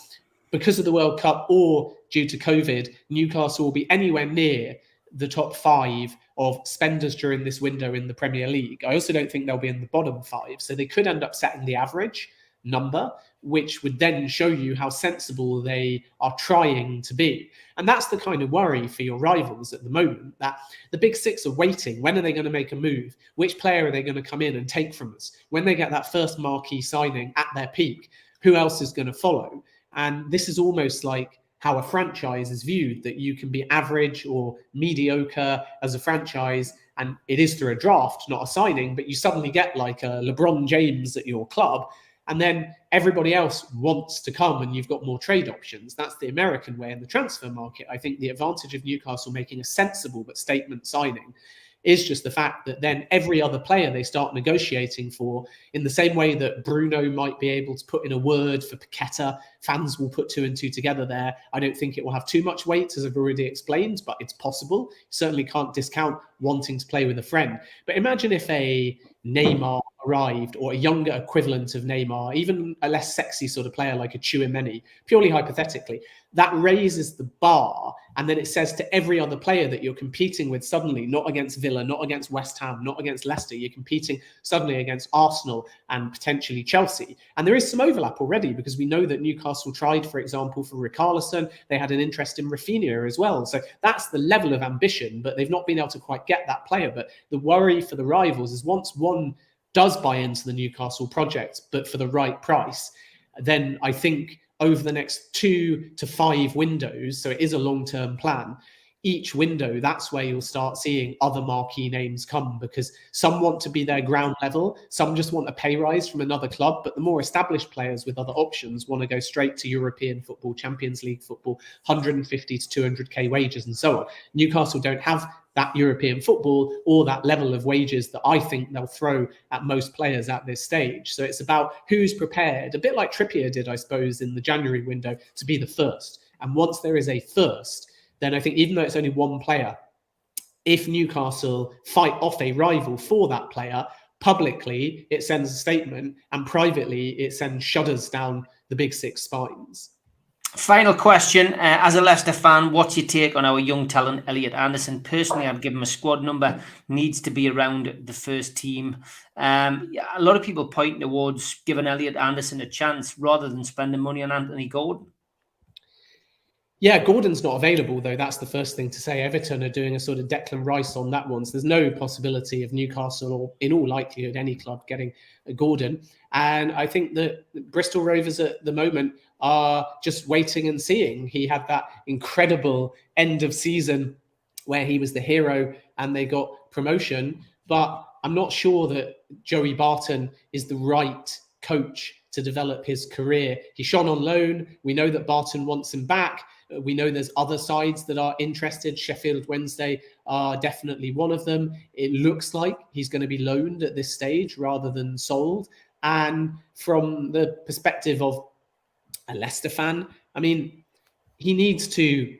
because of the World Cup or due to COVID, Newcastle will be anywhere near the top 5 of spenders during this window in the Premier League. I also don't think they'll be in the bottom 5. So they could end up setting the average number, which would then show you how sensible they are trying to be. And that's the kind of worry for your rivals at the moment, that the big 6 are waiting. When are they going to make a move? Which player are they going to come in and take from us? When they get that first marquee signing at their peak, who else is going to follow? And this is almost like how a franchise is viewed, that you can be average or mediocre as a franchise, and it is through a draft, not a signing, but you suddenly get like a LeBron James at your club, and then everybody else wants to come and you've got more trade options. That's the American way in the transfer market. I think the advantage of Newcastle making a sensible but statement signing is just the fact that then every other player they start negotiating for, in the same way that Bruno might be able to put in a word for Paqueta, fans will put 2 and 2 together there. I don't think it will have too much weight, as I've already explained, but it's possible. You certainly can't discount wanting to play with a friend. But imagine if a Neymar arrived, or a younger equivalent of Neymar, even a less sexy sort of player like a Tchouaméni, purely hypothetically, that raises the bar. And then it says to every other player that you're competing with suddenly, not against Villa, not against West Ham, not against Leicester, you're competing suddenly against Arsenal and potentially Chelsea. And there is some overlap already, because we know that Newcastle tried, for example, for Richarlison. They had an interest in Rafinha as well. So that's the level of ambition, but they've not been able to quite get that player. But the worry for the rivals is once one does buy into the Newcastle project, but for the right price, then I think over the next 2 to 5 windows, so it is a long-term plan, each window, that's where you'll start seeing other marquee names come, because some want to be their ground level, some just want a pay rise from another club, but the more established players with other options want to go straight to European football, Champions League football, 150 to 200k wages and so on. Newcastle don't have that European football or that level of wages that I think they'll throw at most players at this stage. So it's about who's prepared, a bit like Trippier did, I suppose, in the January window, to be the first. And once there is a first, then I think even though it's only one player, if Newcastle fight off a rival for that player, publicly it sends a statement, and privately it sends shudders down the big 6 spines. Final question. As a Leicester fan, what's your take on our young talent, Elliot Anderson? Personally, I'd give him a squad number. Needs to be around the first team. A lot of people point towards giving Elliot Anderson a chance rather than spending money on Anthony Gordon. Yeah, Gordon's not available, though. That's the first thing to say. Everton are doing a sort of Declan Rice on that one. So there's no possibility of Newcastle, or in all likelihood, any club getting a Gordon. And I think that Bristol Rovers at the moment are just waiting and seeing. He had that incredible end of season where he was the hero and they got promotion. But I'm not sure that Joey Barton is the right coach to develop his career. He shone on loan. We know that Barton wants him back. We know there's other sides that are interested. Sheffield Wednesday are definitely one of them. It looks like he's going to be loaned at this stage rather than sold. And from the perspective of a Leicester fan, I mean, he needs to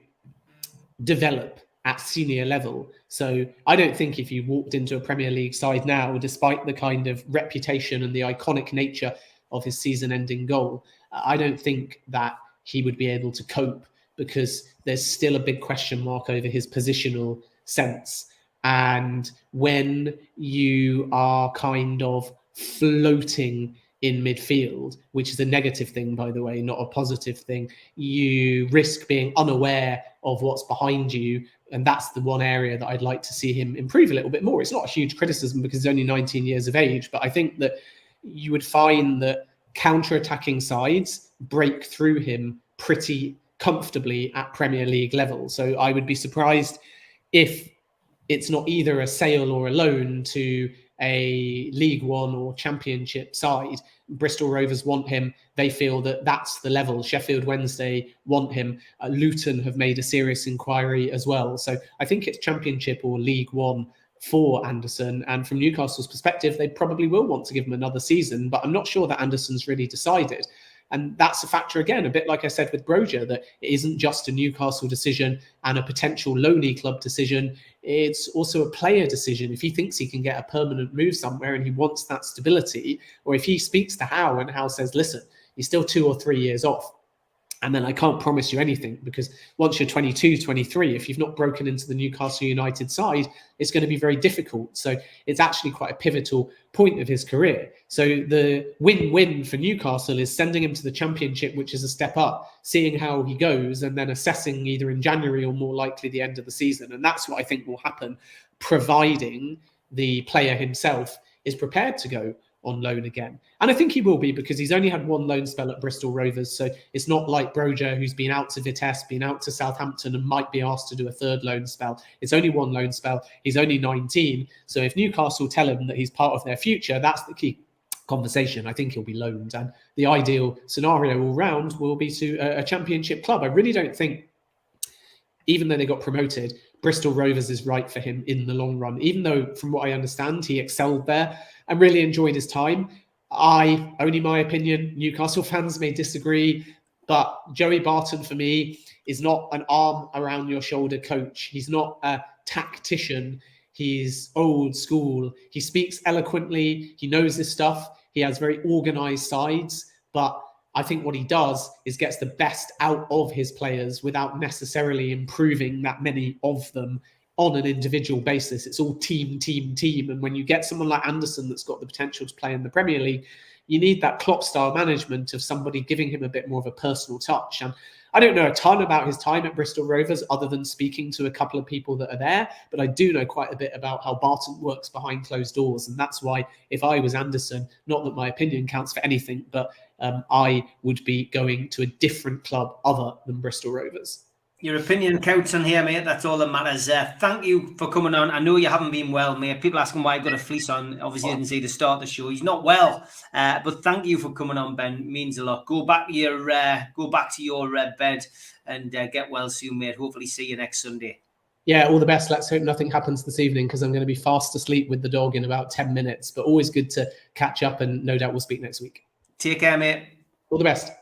develop at senior level. So I don't think if you walked into a Premier League side now, despite the kind of reputation and the iconic nature of his season-ending goal, I don't think that he would be able to cope, because there's still a big question mark over his positional sense. And when you are kind of floating in midfield, which is a negative thing, by the way, not a positive thing, you risk being unaware of what's behind you. And that's the one area that I'd like to see him improve a little bit more. It's not a huge criticism because he's only 19 years of age, but I think that you would find that counter-attacking sides break through him pretty comfortably at Premier League level. So I would be surprised if it's not either a sale or a loan to a League One or Championship side. Bristol Rovers want him. They feel that that's the level. Sheffield Wednesday want him. Luton have made a serious inquiry as well. So I think it's Championship or League One for Anderson. And from Newcastle's perspective, they probably will want to give him another season, but I'm not sure that Anderson's really decided. And that's a factor, again, a bit like I said with Broja, that it isn't just a Newcastle decision and a potential loanee club decision. It's also a player decision. If he thinks he can get a permanent move somewhere and he wants that stability, or if he speaks to Howe and Howe says, listen, you're still 2 or 3 years off, and then I can't promise you anything, because once you're 22, 23, if you've not broken into the Newcastle United side, it's going to be very difficult. So it's actually quite a pivotal point of his career. So the win-win for Newcastle is sending him to the Championship, which is a step up, seeing how he goes, and then assessing either in January or more likely the end of the season. And that's what I think will happen, providing the player himself is prepared to go on loan again. And I think he will be, because he's only had one loan spell at Bristol Rovers. So it's not like Broja, who's been out to Vitesse, been out to Southampton, and might be asked to do a third loan spell. It's only one loan spell. He's only 19. So if Newcastle tell him that he's part of their future, that's the key conversation. I think he'll be loaned. And the ideal scenario all round will be to a Championship club. I really don't think, even though they got promoted, Bristol Rovers is right for him in the long run, even though from what I understand, he excelled there and really enjoyed his time. Only my opinion, Newcastle fans may disagree, but Joey Barton for me is not an arm around your shoulder coach. He's not a tactician. He's old school. He speaks eloquently. He knows his stuff. He has very organized sides, but I think what he does is gets the best out of his players without necessarily improving that many of them on an individual basis. It's all team. And when you get someone like Anderson that's got the potential to play in the Premier League, you need that Klopp-style management of somebody giving him a bit more of a personal touch. And I don't know a ton about his time at Bristol Rovers other than speaking to a couple of people that are there, but I do know quite a bit about how Barton works behind closed doors. And that's why if I was Anderson, not that my opinion counts for anything, but I would be going to a different club other than Bristol Rovers. Your opinion counts on here, mate. That's all that matters. Thank you for coming on. I know you haven't been well, mate. People asking why I've got a fleece on. Obviously, didn't see the start of the show. He's not well, but thank you for coming on, Ben. It means a lot. Go back to your bed and get well soon, mate. Hopefully, see you next Sunday. Yeah, all the best. Let's hope nothing happens this evening, because I'm going to be fast asleep with the dog in about 10 minutes. But always good to catch up, and no doubt we'll speak next week. Take care, mate. All the best.